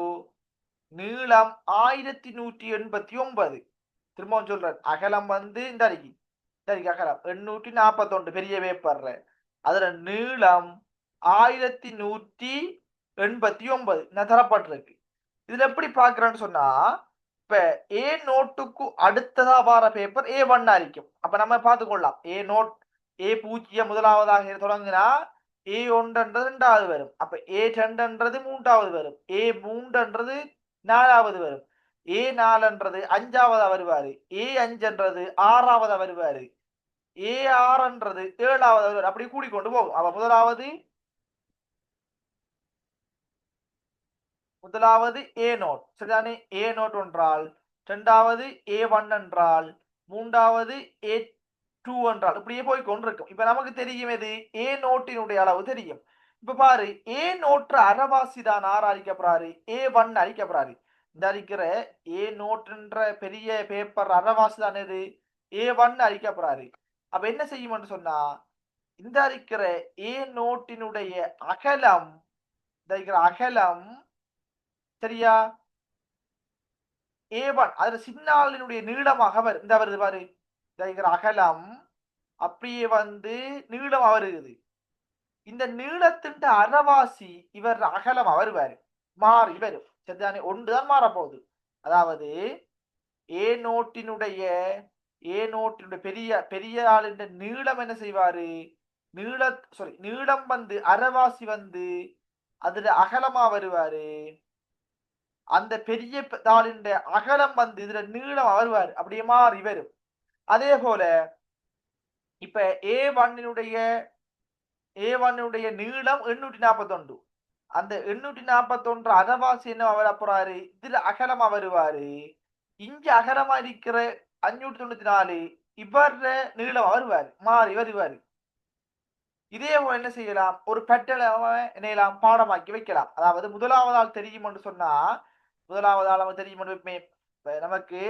Speaker 1: நீளம் 1189. திரும்பவும் சொல்றேன், அகலம் வந்து இந்த அருகி அகலம் 841 பெரிய பேப்பர்ல, அதுல நீளம் 1189 தரப்பட்டிருக்கு. இதுல எப்படி பாக்குறேன்னு சொன்னா, இப்ப ஏ நோட்டுக்கு அடுத்ததா வார பேப்பர் A1 இருக்கும். அப்ப நம்ம பார்த்துக்கொள்ளலாம், ஏ நோட் A0 முதலாவதாக தொடங்குனா A1 ரெண்டாவது வரும். அப்ப A2 மூன்றாவது வரும். A3 நாலாவது வரும். A4 அஞ்சாவதா வருவாரு. A5 ஆறாவதா வருவாரு. A6 ஏழாவது வருவாரு. அப்படி கூடிக்கொண்டு போகும். அப்ப முதலாவது ஏ நோட், சரிதானே? ஏ நோட் என்றால், இரண்டாவது A1 என்றால், மூன்றாவது A2 என்றால், இப்படியே போய் கொண்டிருக்கும். இப்ப நமக்கு தெரியும் எது ஏ நோட்டினுடைய அளவு தெரியும். இப்ப பாரு, ஏ நோட்டு அரைவாசி தான் ஆறு அழிக்கப்படுறாரு, A1 அழிக்கப்படுறாரு. இந்த அழிக்கிற ஏ நோட்டுன்ற பெரிய பேப்பர் அரைவாசி தான் எது A1 அழிக்கப்படுறாரு. அப்ப என்ன செய்யும் சொன்னா, இந்த அழிக்கிற ஏ நோட்டினுடைய அகலம், இந்த அகலம் சரியா A1 அதுல சின்னாளினுடைய நீளமாக வரும். இந்த வருது பாரு, அகலம் அப்படியே வந்து நீளம் வருகிறது. இந்த நீளத்தின் அரைவாசி இவர் அகலம் வருவாரு, மாறி வரும். சரிதானே? ஒன்றுதான் மாறப்போகுது. அதாவது ஏ நோட்டினுடைய பெரிய பெரிய ஆளின் நீளம் என்ன செய்வாரு, நீளம் வந்து அரைவாசி வந்து அதுல அகலமா வருவாரு. அந்த பெரிய தாளின் அகலம் வந்து இதுல நீளம் வருவார், அப்படியே மாறி வரும். அதே போல இப்ப A1 நீளம் 841. அந்த 841 அரைவாசி என்ன வரப்போறாரு, இதுல அகலமா வருவாரு. இங்க அகலமா இருக்கிற 594 இவர நீளம் வருவாரு, மாறி வருவாரு. இதே போல என்ன செய்யலாம், ஒரு பெட்டலை என்னையெல்லாம் பாடமாக்கி வைக்கலாம். அதாவது முதலாவதால் தெரியும் என்று சொன்னா, முதலாவதால் அவன் தெரியும் நமக்கு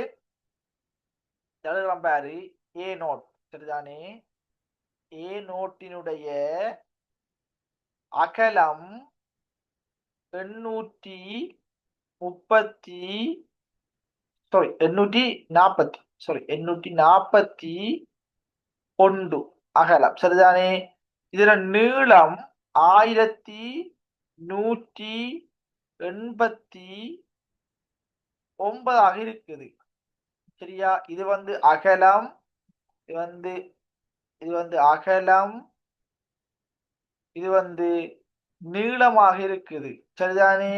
Speaker 1: எழுதுறோம் பாரு, ஏ நோட், சரிதானே? ஏ நோட்டினுடைய அகலம் 841 அகலம், சரிதானே? இதுல நீளம் 1189 இருக்குது. சரியா? இது வந்து அகலம், இது வந்து அகலம், இது வந்து நீளமாக இருக்குது. சரிதானே?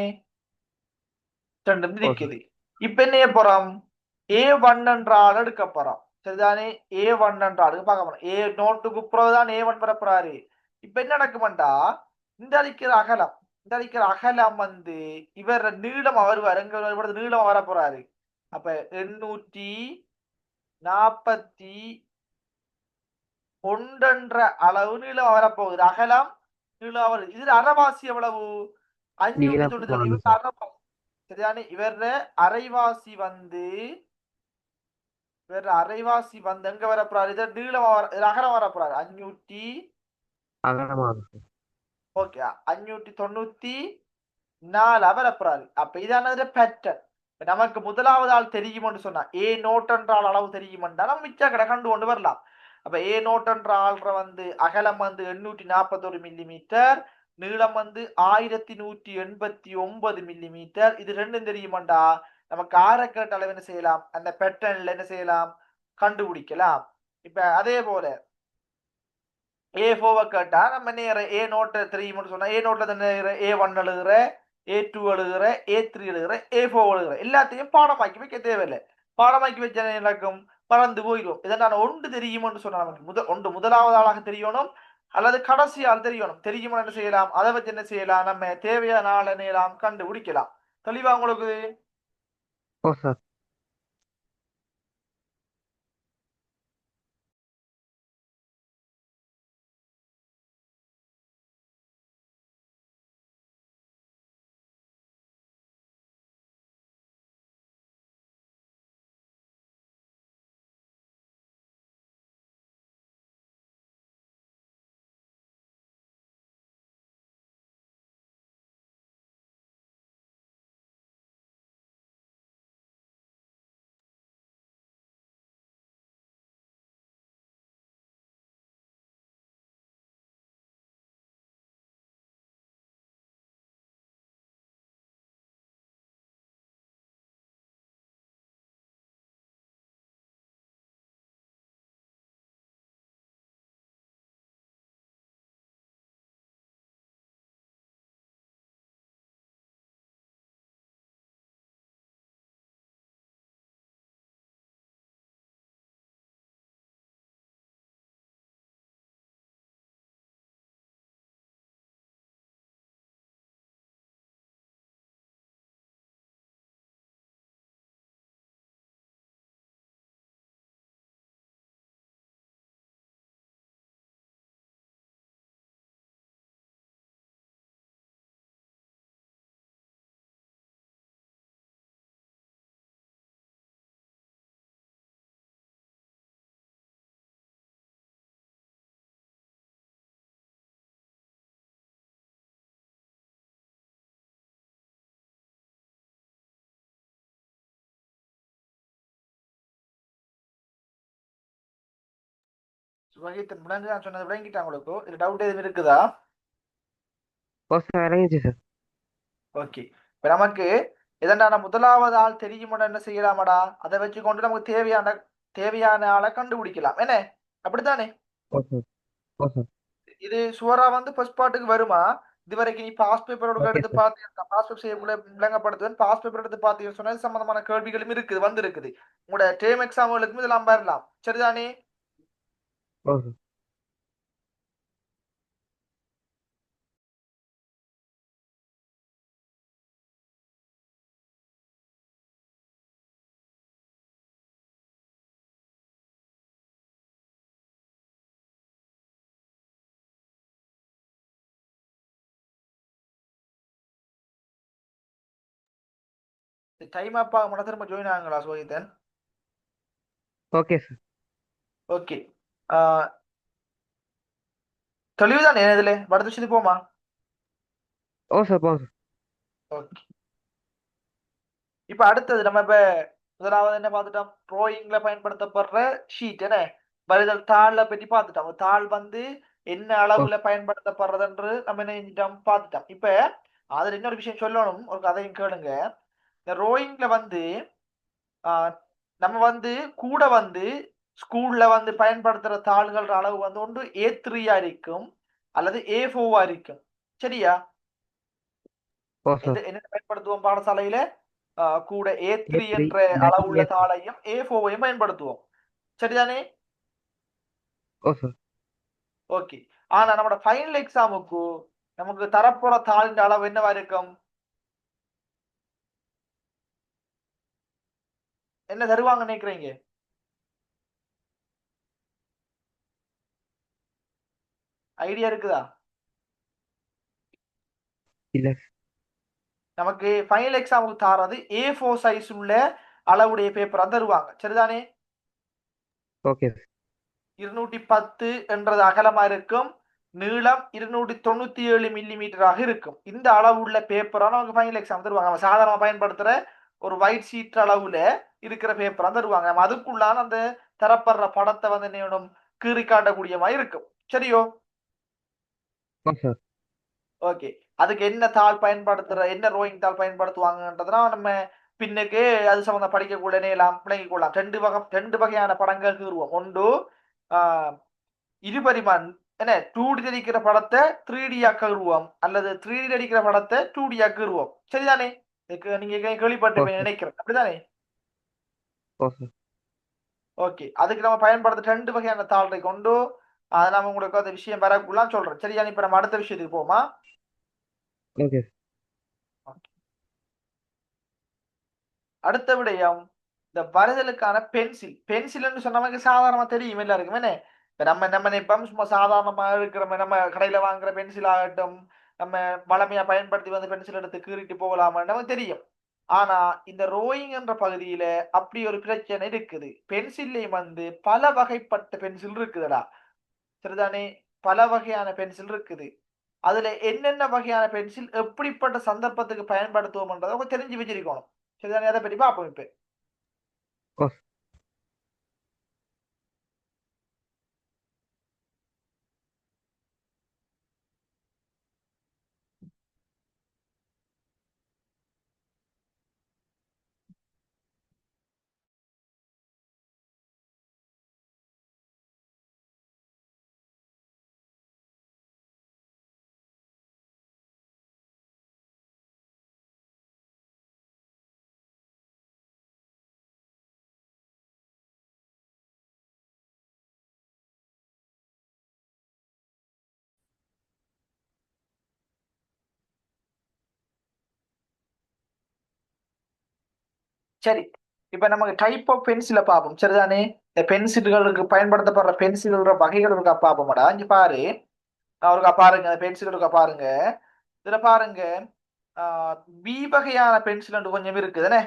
Speaker 1: இருக்குது. இப்ப என்ன போறோம், A1 என்ற ஆள் எடுக்க போறோம். சரிதானே? A1 என்ற ஆளுக்கு பார்க்க போறோம். ஏ நோட்டுக்கு பிறகுதான் A1 வரப்போறாரு. இப்ப என்ன நடக்கும்டா, இந்த அடிக்கிற அகலம் வந்து இவர் நீளம் வருவார். எங்க நீளம் வர போறாரு. அப்ப 841 அளவு நீளம் வரப்போகுது. அகலம் நீளம் வருது. இதுல அரைவாசி எவ்வளவு, 590. சரிதானே? இவர அரைவாசி வந்து எங்க வரப்போறாரு, இது நீளம் அகலம் வரப்போறாரு. 594 வரப்போறாரு. அப்ப இதானது பேட்டர்ன். நமக்கு முதலாவது ஆள் தெரியும்னு சொன்னா, ஏ நோட் என்றால் அளவு தெரியுமென்றா நம்ம மிச்ச கடை கண்டு கொண்டு வரலாம். அப்ப ஏ நோட் என்ற ஆள்ற வந்து அகலம் வந்து 841 மில்லிமீட்டர், நீளம் வந்து 1189 மில்லிமீட்டர். இது ரெண்டும் தெரியுமாண்டா நமக்கு ஆரக்கட் அளவு என்ன செய்யலாம், அந்த பேட்டர்ன்ல என்ன செய்யலாம், கண்டுபிடிக்கலாம். இப்ப அதே போல A4 கேட்டா நம்ம நேர ஏ நோட்டை தெரியும்னு சொன்னா ஏ நோட்ல தானே A1 எழுதுற, A2 எழுதுற, A3 எழுதுற, A4 எழுதுற, எல்லாத்தையும் பாடமாக்கி வைக்க தேவையில்லை. பாடமாக்கி வச்ச நடக்கும், பறந்து போயிடும். இதை நான் ஒன்று தெரியும்னு சொன்னா நமக்கு முதலாவது ஆளாக தெரியணும் அல்லது கடைசி ஆள் தெரியணும். தெரியுமா என்ன செய்யலாம், அதை வச்சு என்ன செய்யலாம், நம்ம தேவையான ஆளை நேரம் கண்டுபிடிக்கலாம். தெளிவா உங்களுக்கு?
Speaker 2: ஓ சார்.
Speaker 1: சுபகீதன் விளங்கு, நான் சொன்னது விளங்கிட்டா உங்களுக்கு? இது டவுட் எதுவும் இருக்குதா?
Speaker 2: ஓ சார், இறங்கிச்சு சார்.
Speaker 1: ஓகே. இப்ப நமக்கு இதண்டான முதலாவது ஆள் தெரியுமாடா என்ன செய்யலாமாடா, அதை வச்சுக்கொண்டு நமக்கு தேவையான ஆளை கண்டுபிடிக்கலாம் என்ன, அப்படித்தானே?
Speaker 2: ஓ சார். ஓ சார்.
Speaker 1: இது சுவரா வந்து ஃபர்ஸ்ட் பார்ட்டுக்கு வருமா? இதுவரைக்கும் நீ பாஸ் பேப்பரோட
Speaker 2: ஓகே
Speaker 1: எடுத்து
Speaker 2: சார்.
Speaker 1: பார்த்து பாஸ் பேப்பர் செய்யக்குள்ள விளங்கப்படுத்துவேன். பாஸ் பேப்பர் எடுத்து பார்த்தீங்கன்னு சொன்னா இது சம்பந்தமான கேள்விகளும் இருக்குது, வந்து இருக்குது. உங்களோட டேம் எக்ஸாம்களுக்கும் இதெல்லாம் வரலாம், சரிதானே?
Speaker 2: ஓ சார்.
Speaker 1: டைம் அப்பா உன திரும்ப ஜாயின் ஆகுங்களா சோஹிதன்?
Speaker 2: Okay sir.
Speaker 1: ஓகே. தெளிவுதானே இதுல அடுத்த விஷயத்துக்கு போமா?
Speaker 2: ஓ சார், போங்க சார்.
Speaker 1: ஓகே. இப்ப அடுத்தது நம்ம இப்ப முதலாவது என்ன பார்த்துட்டோம், டிராயிங்ல பயன்படுத்தப்படுற ஷீட் என்ன, வரைதல் தாள்ல பற்றி பார்த்துட்டோம். தாள் வந்து என்ன
Speaker 2: ஓ
Speaker 1: அளவுல பயன்படுத்தப்படுறதுன்று நம்ம என்ன செஞ்சிட்டோம், பார்த்துட்டோம். இப்ப அதுல இன்னொரு விஷயம் சொல்லணும், ஒரு கதையும் கேளுங்க. இந்த ரோயிங்ல வந்து ஆஹ், நம்ம வந்து கூட வந்து ஸ்கூல்ல வந்து பயன்படுத்துற தாள்கள் அளவு வந்து ஒன்று A3 இருக்கும் அல்லது A4 இருக்கும், சரியா?
Speaker 2: ஓ சார்.
Speaker 1: என்ன பயன்படுத்துவோம் பாடசாலையில? கூட A3
Speaker 2: A3
Speaker 1: என்ற
Speaker 2: இல்லாட்டி
Speaker 1: அளவுள்ள
Speaker 2: A4.
Speaker 1: தாளையும் A4வையும் பயன்படுத்துவோம், சரிதானே?
Speaker 2: ஓ சார்.
Speaker 1: ஓகே. ஆனா நம்மளோட ஃபைனல் எக்ஸாமுக்கு நமக்கு தரப்போற தாளின் அளவு என்னவா இருக்கும்? என்ன தருவாங்க நினைக்கிறீங்க? ஐடியா இருக்குதா?
Speaker 2: இல்ல.
Speaker 1: நமக்கு ஃபைனல் எக்ஸாமுக்கு தாரது A4 சைஸ் உள்ள அளவுடைய பேப்பரா தருவாங்க, சரிதானே?
Speaker 2: Okay sir.
Speaker 1: 210 என்றது அகலமா இருக்கும், நீளம் 297 மில்லிமீட்டராக இருக்கும். இந்த அளவு உள்ள பேப்பரா நமக்கு ஃபைனல் எக்ஸாம் தருவாங்க. நம்ம சாதாரணமா பயன்படுத்துற ஒரு ஒயிட் ஷீட் அளவுல இருக்கிற பேப்பரா தருவாங்க. நம்ம அதுக்குள்ளான அந்த தரப்படுற படத்தை வந்து என்ன கீறி காட்டக்கூடிய மாதிரி இருக்கும், சரியோ?
Speaker 2: ஓ சார்.
Speaker 1: ஓகே. அதுக்கு என்ன தாள் என்ன ரோயிங் தாள் பயன்படுத்துவாங்கன்றதுனா நம்ம பின்னுக்கு அது சம்பந்த படிக்கக்குள்ள நேலாம் விளங்கிக் கொள்ளலாம். 2 வகையான படங்கள் கீறுவோம். ஒன்று ஆ, இருபரிமாண் என்ன 2D அடிக்கிற படத்தை 3D ஆக்கிடுவோம் அல்லது 3D அடிக்கிற படத்தை 2D ஆக்கிடுவோம். சரிதானே? நீங்க
Speaker 2: ஓ
Speaker 1: கேள்விப்பட்டு
Speaker 2: சார்.
Speaker 1: நினைக்கிறேன். அப்படிதானே?
Speaker 2: ஓ சார்.
Speaker 1: ஓகே. அதுக்கு நம்ம பயன்படுத்த 2 வகையான தாளை கொண்டு அதை நம்ம உங்களுக்கு அந்த விஷயம் வரக்குள்ள சொல்றேன். சரியா? இப்ப நம்ம அடுத்த விஷயத்துக்கு போமா?
Speaker 2: ஓகே.
Speaker 1: அடுத்த விடயம் இந்த வரைதலுக்கான பென்சில்னு சொன்ன மாதிரி சாதாரணமா தெரியும் எல்லாருக்கும் என்ன. இப்ப நம்ம நம்ம நினைப்போம் சும்மா சாதாரணமா இருக்கிற நம்ம கடையில வாங்குற பென்சில் ஆகட்டும், நம்ம வளமையா பயன்படுத்தி வந்து பென்சில் எடுத்து கீறிட்டு போகலாமா நமக்கு தெரியும். ஆனா இந்த ரோயிங் என்ற பகுதியில அப்படி ஒரு பிரச்சனை இருக்குது. பென்சில்லையும் வந்து பல வகைப்பட்ட பென்சில் இருக்குதுடா. சரிதானே? பல வகையான பென்சில் இருக்குது. அதுல என்னென்ன வகையான பென்சில் எப்படிப்பட்ட சந்தர்ப்பத்துக்கு பயன்படுத்துவோம்ன்றதை அவங்க தெரிஞ்சு வச்சிருக்கணும். சரிதானே? அதை பற்றி பார்ப்போம் இப்ப.
Speaker 2: ஓ
Speaker 1: சரி. இப்ப நமக்கு டைப் ஆஃப் பென்சில பார்ப்போம். சரிதானே? இந்த பென்சில்களுக்கு பயன்படுத்தப்படுற பென்சில்களோட வகைகள் இருக்கா பார்ப்போம்டா. இங்க பாரு. ஒருக்கா பாருங்க. பென்சில் இருக்கா பாருங்க. இதுல பாருங்க. பி வகையான பென்சில் கொஞ்சம் இருக்குதுனே.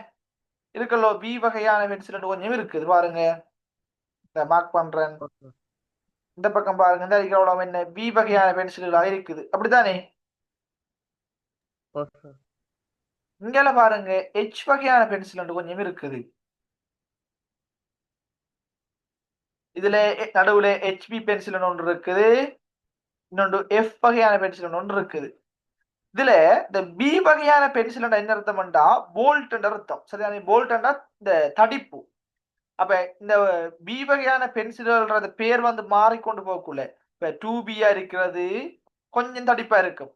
Speaker 1: இருக்கல்லோ பி வகையான பென்சில் கொஞ்சம் இருக்குது பாருங்க. இந்த மார்க் பண்றேன்.
Speaker 2: ஓ சார்.
Speaker 1: இந்த பக்கம் பாருங்க. இந்த இருக்கிற என்ன பி வகையான பென்சில்களா இருக்குது. அப்படித்தானே?
Speaker 2: ஓ சார்.
Speaker 1: இங்கல பாருங்க எச் வகையான பென்சில் கொஞ்சம் இருக்குது. இதுல நடுவுல ஹெச்பி பென்சில் ஒன்று இருக்குது. இன்னொன்று எஃப் வகையான பென்சில் ஒன்று இருக்குது. இதுல இந்த பி வகையான பென்சில் என்ன அர்த்தம்டா போல்ட் அர்த்தம். சரியா? போல்ட் இந்த தடிப்பு. அப்ப இந்த பி வகையான பென்சில்கள்ன்றது பேர் வந்து மாறிக்கொண்டு போகக்குள்ள இப்ப 2B இருக்கிறது கொஞ்சம் தடிப்பா இருக்கும்.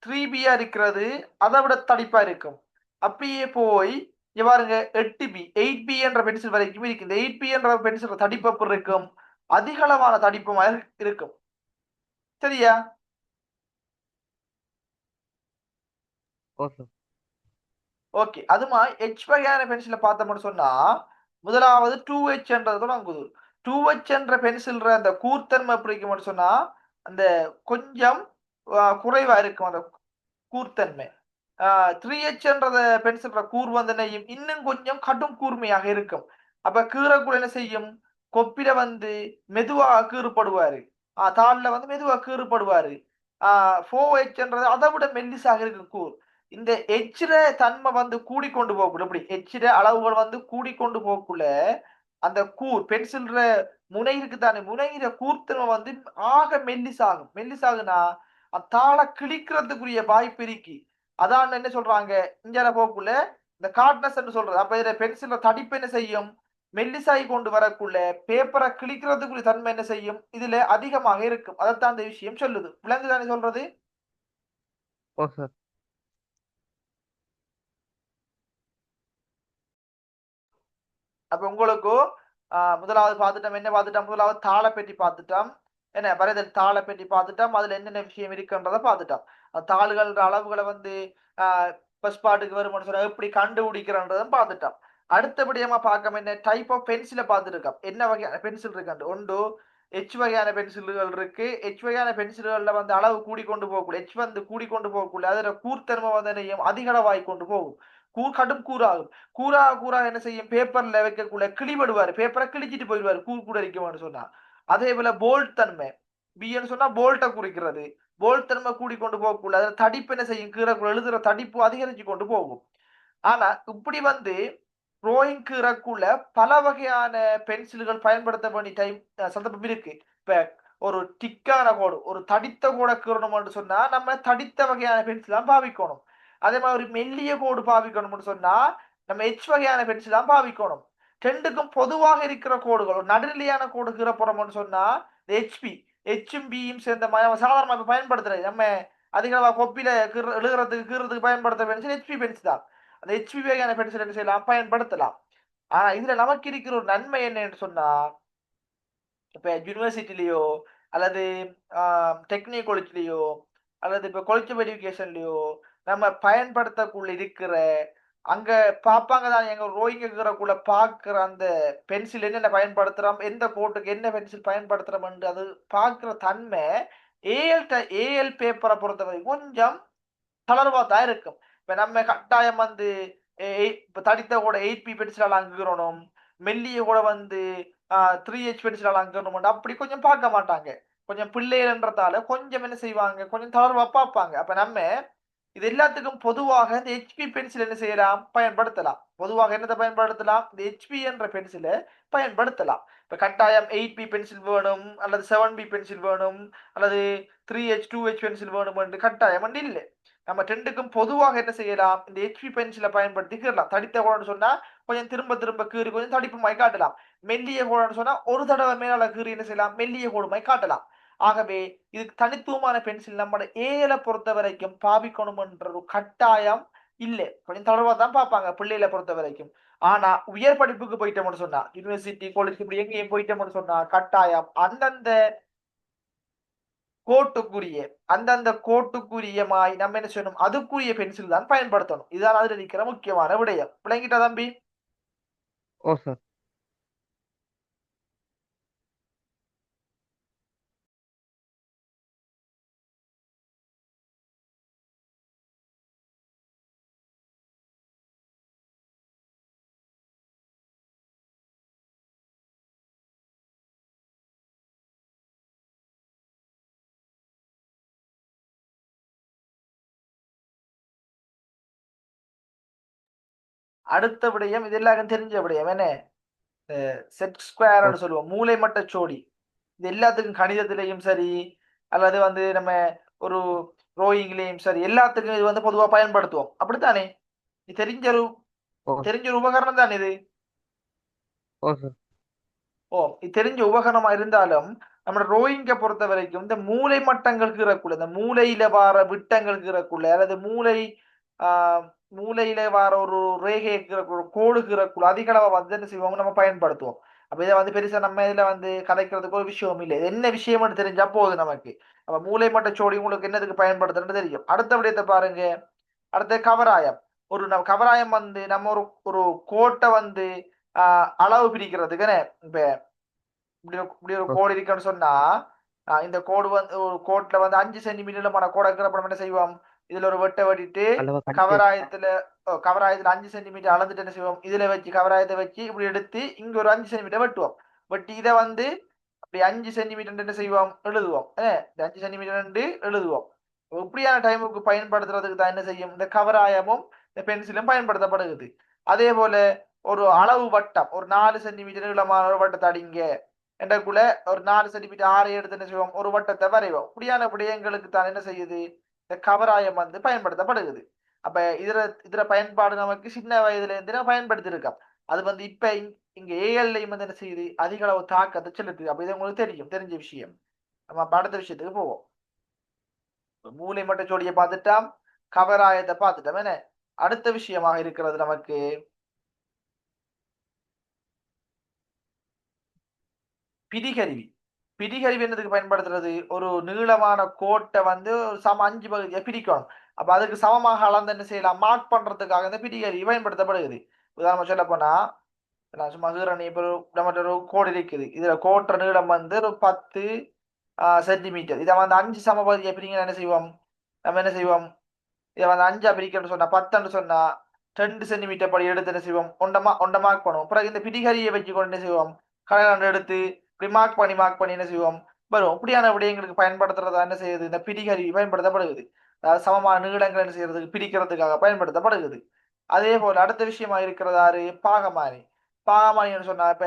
Speaker 1: 3B இருக்கிறது அதை விட தடிப்பா இருக்கும். அப்படியே போய் இங்க பாருங்க 8B 8B என்ற பென்சில் வரைக்கும் இருக்கு. இந்த 8B என்ற பென்சில் தடிப்பு எப்படி இருக்கும்? அதிகளவான தடிப்புமா இருக்கும். சரியா?
Speaker 2: ஓ சார்.
Speaker 1: ஓகே. அதுமா எச் வகையான பென்சில பார்த்தோம்னு சொன்னா முதலாவது 2H என்றது தொடங்குது. 2H என்ற பென்சில்ற அந்த கூர்த்தன்மை எப்படி இருக்கும்னு சொன்னா அந்த கொஞ்சம் குறைவா இருக்கும் அந்த கூர்த்தன்மை. 3H என்றத பென்சில்ற கூர் வந்தனையும் இன்னும் கொஞ்சம் கடும் கூர்மையாக இருக்கும். அப்ப கீறக்குள்ள என்ன செய்யும்? கொப்பில வந்து மெதுவா கீறுபடுவாரு. தாள்ல வந்து மெதுவா கீறுபடுவாரு. 4H என்றது அதை விட மெல்லிசாக இருக்கும் கூர். இந்த எச்ல தன்மை வந்து கூடிக்கொண்டு போகக்குள்ள இப்படி எச்ல அளவுகள் வந்து கூடிக்கொண்டு போகக்குள்ள அந்த கூர் பென்சில்ற முனை இருக்குதானே முனையிற கூர்த்தன்மை வந்து ஆக மெல்லிசாகும். மெல்லிசாகுனா தாள கிழிக்கிறதுக்குரிய வாய்ப்பு இருக்கு. அதான் என்ன சொல்றாங்க இந்தியால போக்குள்ள இந்த கார்ட்னஸ் என்று சொல்றது. அப்ப இதுல பென்சில்ல தடிப்பு என்ன செய்யும்? மெல்லிசாகி கொண்டு வரக்குள்ள பேப்பரை கிழிக்கிறதுக்குரிய தன்மை என்ன செய்யும்? இதுல அதிகமாக இருக்கும். அதைத்தான் இந்த விஷயம் சொல்லுது. விலங்குதானே சொல்றது?
Speaker 2: ஓ சார்.
Speaker 1: அப்ப உங்களுக்கு முதலாவது பார்த்துட்டோம். என்ன பார்த்துட்டோம்? முதலாவது தாளை பற்றி பார்த்துட்டோம். என்ன வரைதல் தாளை பற்றி பார்த்துட்டோம். அதுல என்னென்ன விஷயம் இருக்குன்றதை பார்த்துட்டோம். தாள்கள் அளவுகளை வந்து பஸ்பாட்டுக்கு வருமானு சொன்னா எப்படி கண்டுபிடிக்கிறன்றதும் பார்த்துட்டோம். அடுத்தபடியமா பார்க்க என்ன டைப் ஆஃப் பென்சிலை பார்த்துருக்கோம். என்ன வகையான பென்சில் இருக்கு? ஒன்று எச் வகையான பென்சில்கள் இருக்கு. எச் வகையான பென்சில்கள்ல வந்து அளவு கூடிக்கொண்டு போகக்கூடாது. எச் வந்து கூடிக்கொண்டு போகக்கூடாது. அதுல கூர்த்தன்மை வந்து அதிக அளவாய் கொண்டு போகும். கடும் கூறாகும். கூறாக என்ன செய்யும்? பேப்பர்ல வைக்கக்குள்ள கிழிபடுவாரு. பேப்பரை கிழிச்சிட்டு போயிடுவாரு. கூட இருக்குமான்னு சொன்னா. அதே போல போல்ட் தன்மை பின்னு சொன்னா போல்ட்டை குறிக்கிறது. போல்ட் தன்மை கூடிக்கொண்டு போகக்குள்ள அதுல தடிப்பு என்ன செய்யும்? கீறக்குள்ள எழுதுற தடிப்பு அதிகரிச்சு கொண்டு போகும். ஆனா இப்படி வந்து ரோயிங் கீறக்குள்ள பல வகையான பென்சில்கள் பயன்படுத்த வேண்டிய டைம் சந்தர்ப்பம் இருக்கு. இப்ப ஒரு டிக்கான கோடு, ஒரு தடித்த கோடை கீறணும்னு சொன்னா நம்ம தடித்த வகையான பென்சில் தான் பாவிக்கணும். அதே மாதிரி ஒரு மெல்லிய கோடு பாவிக்கணும்னு சொன்னா நம்ம எச் வகையான பென்சில் தான் பாவிக்கணும். ரெண்டுக்கும் பொதுவாக இருக்கிற கோடுகள், ஒரு நடுநிலையான கோடு கீற போறோம்னு சொன்னா ஹெச்பி, ஹெச்சும் பியும் சேர்ந்த மாதிரி நம்ம சாதாரணமாக இப்ப பயன்படுத்துறது, நம்ம அதிகளவா கொப்பில எழுதுறதுக்கு கீறதுக்கு பயன்படுத்துற பென்சில் ஹெச்பி பென்சில் தான். அந்த ஹெச்பி வகையான பென்சில் என்ன செய்யலாம், பயன்படுத்தலாம். ஆனா இதுல நமக்கு இருக்கிற ஒரு நன்மை என்னன்னு சொன்னா, இப்ப யூனிவர்சிட்டிலயோ அல்லது டெக்னிக் காலேஜ்லயோ அல்லது இப்ப காலேஜ் எஜுகேஷன்லயோ நம்ம பயன்படுத்தக்குள்ள இருக்கிற, அங்க பார்ப்பாங்க தான், எங்க ரோயிங் இருக்கிறக்குள்ள பார்க்குற அந்த பென்சில் என்னென்ன பயன்படுத்துறோம், எந்த கோட்டுக்கு என்ன பென்சில் பயன்படுத்துறோம்னு அது பார்க்குற தன்மை ஏஎல் பேப்பரை பொறுத்தவரை கொஞ்சம் தளர்வா தான் இருக்கும். இப்ப நம்ம கட்டாயம் வந்து இப்ப தடித்த கூட 8P பென்சிலால அங்குகிறணும், மெல்லிய கூட வந்து 3H பென்சிலால அங்குகிறணும், அப்படி கொஞ்சம் பார்க்க மாட்டாங்க. கொஞ்சம் பிள்ளைகள்ன்றதால கொஞ்சம் என்ன செய்வாங்க, கொஞ்சம் தளர்வா பார்ப்பாங்க. அப்ப நம்ம இது எல்லாத்துக்கும் பொதுவாக இந்த ஹெச்பி பென்சில் என்ன செய்யலாம், பயன்படுத்தலாம். பொதுவாக என்னத்தை பயன்படுத்தலாம், இந்த ஹெச்பி என்ற பென்சிலை பயன்படுத்தலாம். இப்ப கட்டாயம் 8P பென்சில் வேணும் அல்லது 7B பென்சில் வேணும் அல்லது 3H 2H பென்சில் வேணும் என்று கட்டாயம் இல்லை. நம்ம ரெண்டுக்கும் பொதுவாக என்ன செய்யலாம், இந்த ஹெச்பி பென்சிலை பயன்படுத்தி கீறலாம். தடித்த கோடன்னு சொன்னா கொஞ்சம் திரும்ப திரும்ப கீறி கொஞ்சம் தடிப்புமாய் காட்டலாம். மெல்லிய கோடன்னு சொன்னா ஒரு தடவை மேல கீறி என்ன செய்யலாம், மெல்லிய கோடுமாய் காட்டலாம். ஆகவே இதுக்கு தனித்துவமான பென்சில் நம்மளோட ஏல பொறுத்த வரைக்கும் பாவிக்கணும் என்ற ஒரு கட்டாயம் இல்லை. கொஞ்சம் தளர்வா தான் பார்ப்பாங்க பிள்ளைகளை பொறுத்த வரைக்கும். ஆனா உயர் படிப்புக்கு போயிட்டோம்னு சொன்னா, யூனிவர்சிட்டி காலேஜ் இப்படி எங்கேயும் போயிட்டோம்னு சொன்னா கட்டாயம் அந்தந்த கோட்டுக்குரிய அந்தந்த கோட்டுக்குரியமாய் நம்ம என்ன செய்யணும், அதுக்குரிய பென்சில் தான் பயன்படுத்தணும். இதுதான் அதுல இருக்கிற முக்கியமான விடயம். விளங்கிட்டா தம்பி?
Speaker 2: ஓ சார்.
Speaker 1: அடுத்த விடயம் இது எல்லாருக்கும் தெரிஞ்ச விடயம் என்ன, செட் ஸ்கொயர்னு சொல்லுவோம், மூலை மட்ட சோடி. இது எல்லாத்துக்கும் கணிதத்திலையும் சரி அல்லது வந்து நம்ம ஒரு ரோயிங்லயும் சரி எல்லாத்துக்கும் இது வந்து பொதுவா பயன்படுத்துவோம். அப்படித்தானே? இது
Speaker 2: ஓ
Speaker 1: தெரிஞ்ச ஒரு உபகரணம் தான் இது.
Speaker 2: ஓ சார்.
Speaker 1: ஓ, இது தெரிஞ்ச உபகரணமா இருந்தாலும் நம்ம ரோயிங்கை பொறுத்த வரைக்கும் இந்த மூலை மட்டங்களுக்கு இருக்கக்குள்ள, இந்த மூலையில வார விட்டங்களுக்கு இருக்கக்குள்ள அல்லது ஆஹ் மூலையில வார ஒரு ரேகைக்கு இருக்கக்குள்ள, ஒரு கோடுக்கு இருக்கக்குள்ள அதிக அளவை வந்து என்ன செய்வோம், நம்ம பயன்படுத்துவோம். அப்ப இதை வந்து பெருசா நம்ம இதுல வந்து கதைக்கிறதுக்கு ஒரு விஷயம் இல்லை. இது என்ன விஷயம்னு தெரிஞ்சா போகுது நமக்கு. அப்ப மூலை மட்ட சோடி உங்களுக்கு என்னதுக்கு பயன்படுத்துறது தெரியும். அடுத்த விடயத்தை பாருங்க. அடுத்த கவராயம். கவராயம் வந்து நம்ம ஒரு ஒரு கோட்டை வந்து அளவு பிரிக்கிறதுக்கு இப்ப இப்படி ஒரு
Speaker 2: ஓ
Speaker 1: கோடு இருக்குன்னு சொன்னா, இந்த கோடு வந்து ஒரு கோட்ல வந்து 5 சென்டிமீட்டர் கோடை இருக்கிறப்ப என்ன செய்வோம், இதுல ஒரு வெட்டை வெட்டிட்டு
Speaker 2: அளவா கணிச்சு.
Speaker 1: கவராயத்துல கவராயத்துல 5 சென்டிமீட்டர் அளந்துட்டு என்ன செய்வோம், இதுல வச்சு கவராயத்தை வச்சு இப்படி எடுத்து இங்க ஒரு 5 சென்டிமீட்டர் வெட்டுவோம். வெட்டி இதை வந்து அப்படி 5 சென்டிமீட்டர் என்ன செய்வோம், எழுதுவோம். இந்த 5 சென்டிமீட்டர் எழுதுவோம். இப்படியான டைமுக்கு பயன்படுத்துறதுக்கு தான் என்ன செய்யும், இந்த கவராயமும் இந்த பென்சிலும் பயன்படுத்தப்படுகிறது. அதே போல ஒரு அளவு வட்டம், ஒரு 4 சென்டிமீட்டர் நீளமான ஒரு வட்டத்தை அடிங்க என்றக்குள்ள ஒரு 4 சென்டிமீட்டர் ஆறை எடுத்து என்ன செய்வோம், ஒரு வட்டத்தை வரைவோம். இப்படியான விடயங்களுக்கு தான் என்ன செய்யுது, இந்த கவராயம் வந்து பயன்படுத்தப்படுகிறது. அப்ப இதுல பயன்பாடு நமக்கு சின்ன வயதுல இருந்து நம்ம பயன்படுத்தி இருக்கோம். அது வந்து இப்ப இங்க ஏஎல்லையும் வந்து என்ன செய்யுது, அதிக அளவு தாக்கத்தை செலுத்துது. அப்ப இது உங்களுக்கு தெரியும், தெரிஞ்ச விஷயம். நம்ம அப்ப அடுத்த விஷயத்துக்கு போவோம். மூளை மட்டும் ஜோடியை பார்த்துட்டாம், கவராயத்தை பார்த்துட்டோம். என்ன அடுத்த விஷயமாக இருக்கிறது நமக்கு பிடிகருவி. பிடிகருவி என்னதுக்கு பயன்படுத்துறது, ஒரு நீளமான கோட்டை வந்து ஒரு 5 பகுதியை பிரிக்கணும். அப்ப அதுக்கு சமமாக அளந்து என்ன செய்யலாம், மார்க் பண்றதுக்காக இந்த பிடிகருவி பயன்படுத்தப்படுகிறது. உதாரணமா சொல்ல போனா, நான் சும்மா ஹீரணி இப்போ நம்மகிட்ட ஒரு கோடு இருக்குது. இதுல கோட்டுற நீளம் வந்து ஒரு 10 சென்டிமீட்டர். இதை வந்து 5 சம பகுதியை பிரிங்க என்ன செய்வோம், நம்ம என்ன செய்வோம், இதை வந்து 5 பிரிக்கணும்னு சொன்னா 10ன்னு சொன்னா 2 சென்டிமீட்டர் படி எடுத்து என்ன செய்வோம், ஒண்ட மார்க் பண்ணுவோம். பிறகு இந்த பிடிகரியை வச்சுக்கொண்டு என்ன செய்வோம், கலையாண்டு எடுத்து இப்படி மார்க் பண்ணி என்ன செய்வோம் வரும். இப்படியான விடயங்களுக்கு பயன்படுத்துறதா என்ன செய்யுது, இந்த பிடிகருவி பயன்படுத்தப்படுகிறது. அதாவது சமமான நீளங்கள் என்ன செய்யறதுக்கு பிரிக்கிறதுக்காக பயன்படுத்தப்படுகிறது. அதே போல அடுத்த விஷயமா இருக்கிறதாரு பாகமானி. பாகமானின்னு சொன்னா இப்ப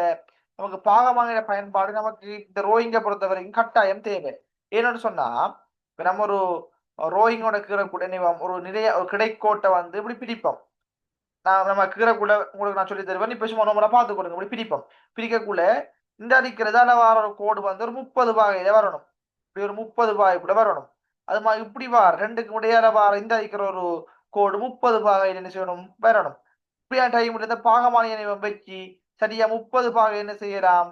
Speaker 1: நமக்கு பாகமான பயன்பாடு நமக்கு இந்த ரோயிங்கை பொறுத்த வரைக்கும் கட்டாயம் தேவை. ஏன்னு சொன்னா இப்ப நம்ம ஒரு ரோயிங்கோட கீறக்கூடிய ஒரு நிறைய ஒரு கிடைக்கோட்டை வந்து இப்படி பிரிப்போம். நம்ம கீறக்குள்ள உங்களுக்கு நான் சொல்லி தருவேன். இப்ப சும்மா நம்மள பார்த்து கொடுங்க. இப்படி பிரிப்போம். பிரிக்கக்குள்ள இந்த அடிக்கிறதால வர ஒரு கோடு வந்து ஒரு 30 பாகையில வரணும். இப்படி ஒரு 30 பாகை கூட வரணும். அது மாதிரி இப்படி வார ரெண்டுக்கு இடையில வார இந்த அடிக்கிற ஒரு கோடு 30 பாகையில் என்ன செய்யணும் வரணும். இப்படியா டைம் இந்த பாகமான இணைவம் வச்சு சரியா 30 பாகை என்ன செய்யலாம்,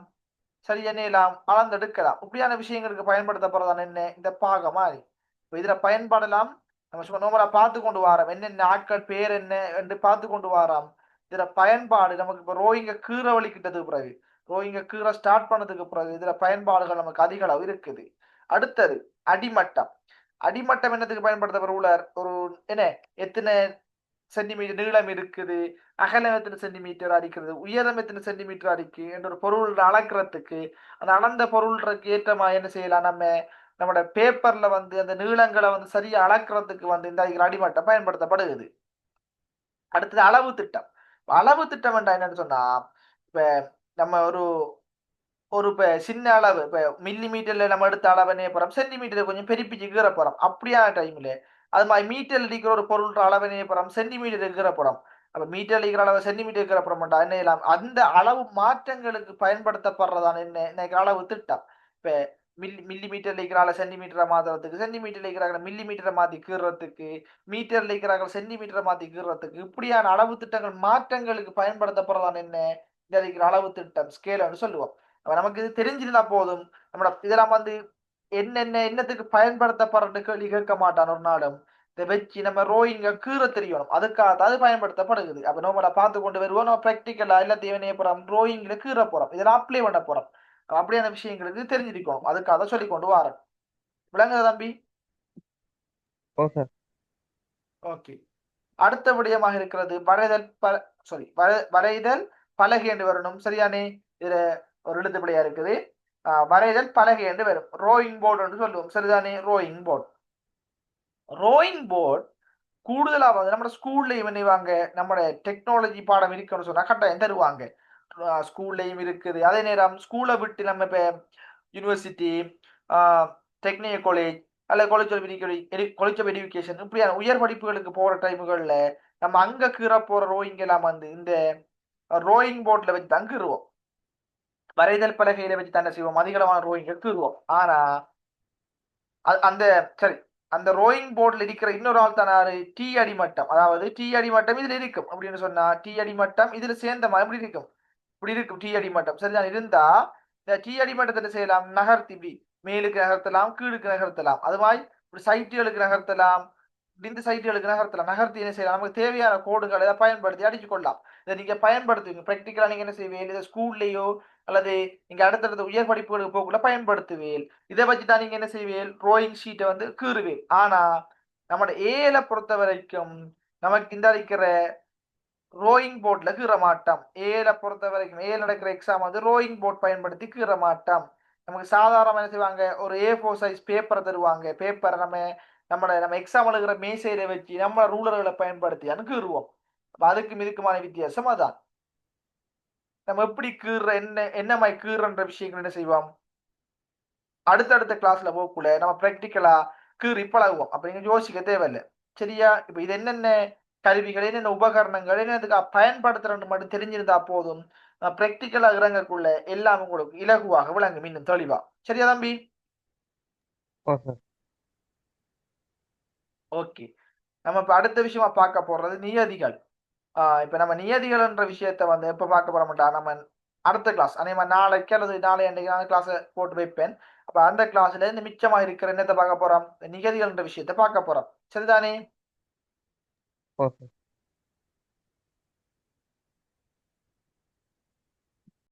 Speaker 1: சரியா எல்லாம் அளந்தெடுக்கலாம். இப்படியான விஷயங்களுக்கு பயன்படுத்தப்படுறதான என்ன இந்த பாகமானி. இப்ப இதுல பயன்பாடெல்லாம் நம்ம சும்மா நோமலா பார்த்து கொண்டு வாரோம். என்னென்ன ஆட்கள் பேர் என்ன என்று பார்த்து கொண்டு வாரோம். இதுல பயன்பாடு நமக்கு இப்ப ரோயிங்க கீற வலிக்கிட்டதுக்கு பிறகு, ரோயிங்க கீற ஸ்டார்ட் பண்ணதுக்கு பிறகு இதுல பயன்பாடுகள் நமக்கு அதிக அளவு இருக்குது. அடுத்தது அடிமட்டம். அடிமட்டம் என்னத்துக்கு பயன்படுத்தப்படுற உலர் ஒரு என்ன எத்தனை சென்டிமீட்டர் நீளம் இருக்குது, அகலம் எத்தனை சென்டிமீட்டர் அடிக்கிறது, உயரம் எத்தனை சென்டிமீட்டர் அடிக்கு என்ற ஒரு பொருள் அளக்கிறதுக்கு அந்த அளந்த பொருளுக்கு ஏற்றமா என்ன செய்யலாம், நம்மளோட பேப்பர்ல வந்து அந்த நீளங்களை வந்து சரியா அளக்கிறதுக்கு வந்து இந்த அடிமட்டம் பயன்படுத்தப்படுகிறது. அடுத்தது அளவு திட்டம். அளவு திட்டம் என்றா என்னன்னு சொன்னா இப்ப நம்ம ஒரு ஒரு இப்ப சின்ன அளவு இப்ப மில்லி மீட்டர்ல நம்ம எடுத்த அளவு என்ன போறோம், சென்டிமீட்டர் கொஞ்சம் பெருப்பிச்சு கீற போறோம். அப்படியான டைம்ல அது மாதிரி மீட்டர் அடிக்கிற ஒரு பொருள் அளவு என்ன போறோம், சென்டிமீட்டர் கீற போறோம். அப்ப மீட்டர் அடிக்கிற அளவு சென்டிமீட்டர் கீற போறோம் என்ன செய்யலாம், அந்த அளவு மாற்றங்களுக்கு பயன்படுத்தப்படுறதான என்ன இன்னைக்கு அளவு திட்டம். இப்ப மில்லி மீட்டர் இருக்கிறாங்க சென்டிமீட்டரை மாத்துறதுக்கு, சென்டிமீட்டர் இருக்கிறாங்க மில்லி மீட்டரை மாத்தி கீறதுக்கு, மீட்டர் இருக்கிறாங்க சென்டிமீட்டரை மாத்தி கீறதுக்கு, இப்படியான அளவு திட்டங்கள் மாற்றங்களுக்கு பயன்படுத்தப்படுறதான என்ன இந்த இருக்கிற அளவு திட்டம் ஸ்கேல்னு சொல்லுவோம். அப்ப நமக்கு இது தெரிஞ்சிருந்தா போதும். நம்மளோட இதெல்லாம் வந்து என்னென்ன என்னத்துக்கு பயன்படுத்தப்படுறது கேள்வி கேட்க மாட்டான் ஒரு நாளும். இதை வச்சு நம்ம ரோயிங்க கீற தெரியணும், அதுக்காக அது பயன்படுத்தப்படுகிறது. அப்ப நம்மள பார்த்து கொண்டு வருவோம், நம்ம பிராக்டிக்கலா எல்லாத்தையும் என்ன போறோம் ரோயிங்ல கீற போறோம், இதெல்லாம் அப்ளை பண்ண போறோம். அப்படியான விஷயங்களுக்கு தெரிஞ்சிருக்கணும், அதுக்காக சொல்லி கொண்டு வரேன். விளங்குதா தம்பி?
Speaker 2: ஓ சார்.
Speaker 1: ஓகே. அடுத்த விடயமாக இருக்கிறது வரைதல் வரைதல் பலகை என்று வரணும். சரியானே? இதுல ஒரு எழுத்து பிழையா இருக்குது. வரைதல் பலகை என்று வரும். ரோயிங் போர்டு என்று சொல்லுவோம். சரிதானே? Rowing board. ரோயிங் போர்டு கூடுதலா வந்து நம்ம ஸ்கூல்லையும் என்னவாங்க, நம்ம டெக்னாலஜி பாடம் இருக்குன்னு சொன்னா கட்டாயம் தருவாங்க. ஸ்கூல்லையும் இருக்குது. அதே நேரம் ஸ்கூலை விட்டு நம்ம இப்ப யூனிவர்சிட்டி, டெக்னிக்கல் காலேஜ் அல்ல காலேஜ் ஆஃப் எஜுகேஷன் இப்படியான உயர் படிப்புகளுக்கு போற டைமுகள்ல நம்ம அங்க கீற போற ரோயிங் எல்லாம் வந்து இந்த ரோயிங் போர்ட்ல வச்சு தான் கீறுவோம். வரைதல் பலகையில வச்சு தானே செய்வோம், அதிகளவான ரோயிங்க கீறுவோம். ஆனா அந்த சரி அந்த ரோயிங் போர்டில் இருக்கிற இன்னொரு ஆள் தானே டி அடிமட்டம். அதாவது டி அடிமட்டம் இதுல இருக்கும் அப்படின்னு சொன்னா டி அடிமட்டம் இதுல சேர்ந்த மாதிரி இப்படி இருக்கும், இப்படி இருக்கும் டி அடிமட்டம். சரிதான்? இருந்தா இந்த டி அடிமட்டத்தை செய்யலாம், நகர்த்தி இப்படி மேலுக்கு நகர்த்தலாம், கீழுக்கு நகர்த்தலாம், அது மாதிரி இப்படி சைட்டுகளுக்கு நகர்த்தலாம், இந்த சைட்டுகளுக்கு நகர்த்தலாம். நகர்த்தி என்ன செய்யலாம், நமக்கு தேவையான கோடுகளை பயன்படுத்தி அடிச்சு கொள்ளலாம். இதை நீங்க பயன்படுத்துவீங்க பிராக்டிக்கலா. நீங்க என்ன செய்வீங்க, இதை ஸ்கூல்லையோ அல்லது நீங்க அடுத்தடுத்த உயர் படிப்புகளுக்கு போகக்குள்ள பயன்படுத்துவீங்க. இதை வச்சுதான் நீங்க என்ன செய்வீங்க, ட்ராயிங் ஷீட்டை வந்து கீறுவீங்க. ஆனா நம்மளோட ஏல பொறுத்த வரைக்கும் நமக்கு இந்த இருக்கிற ரோயிங் போர்ட்ல கீற மாட்டோம். ஏல பொறுத்த வரைக்கும் ஏல நடக்கிற எக்ஸாம் வந்து ரோயிங் போர்ட் பயன்படுத்தி கீற மாட்டோம். நமக்கு சாதாரண என்ன செய்வாங்க, ஒரு A4 சைஸ் பேப்பரை தருவாங்க. பேப்பரை நம்ம எக்ஸாம் எழுதுகிற மேசையில வச்சு நம்ம ரூலர்களை பயன்படுத்தி கீறுவோம். அப்ப அதுக்கும் இதுக்குமான வித்தியாசம் அதான். நம்ம எப்படி கீற என்ன மாதிரி கீறன்ற விஷயங்கள் என்ன செய்வோம், அடுத்தடுத்த கிளாஸ்ல போகக்குள்ள நம்ம பிராக்டிக்கலா கீறி பழகுவோம். அப்ப நீங்க யோசிக்க தேவையில்லை. சரியா? இப்ப இது என்னென்ன கருவிகள், என்னென்ன உபகரணங்கள், என்னதுக்கு பயன்படுத்துறன்னு மட்டும் தெரிஞ்சிருந்தா போதும். பிராக்டிக்கலா இறங்கக்குள்ள எல்லாம் உங்களுக்கு இலகுவாக விளங்கும், இன்னும் தெளிவா. சரியா தம்பி?
Speaker 2: ஓ சார்.
Speaker 1: ஓகே. நம்ம இப்ப அடுத்த விஷயமா பார்க்க போறது நியதிகள். இப்ப நம்ம நியதிகள்ன்ற விஷயத்த வந்து எப்ப பார்க்க போற மாட்டா, நம்ம அடுத்த கிளாஸ் அதே மாதிரி நாளைக்கு அல்லது நாளை அன்றைக்கு கிளாஸ் போட்டு வைப்பேன். அப்ப அந்த கிளாஸ்ல இருந்து மிச்சமா இருக்கிற என்னத்தை பார்க்க போறோம், நிகதிகள்ன்ற விஷயத்த பார்க்க போறோம். சரிதானே?
Speaker 2: ஓ சார்.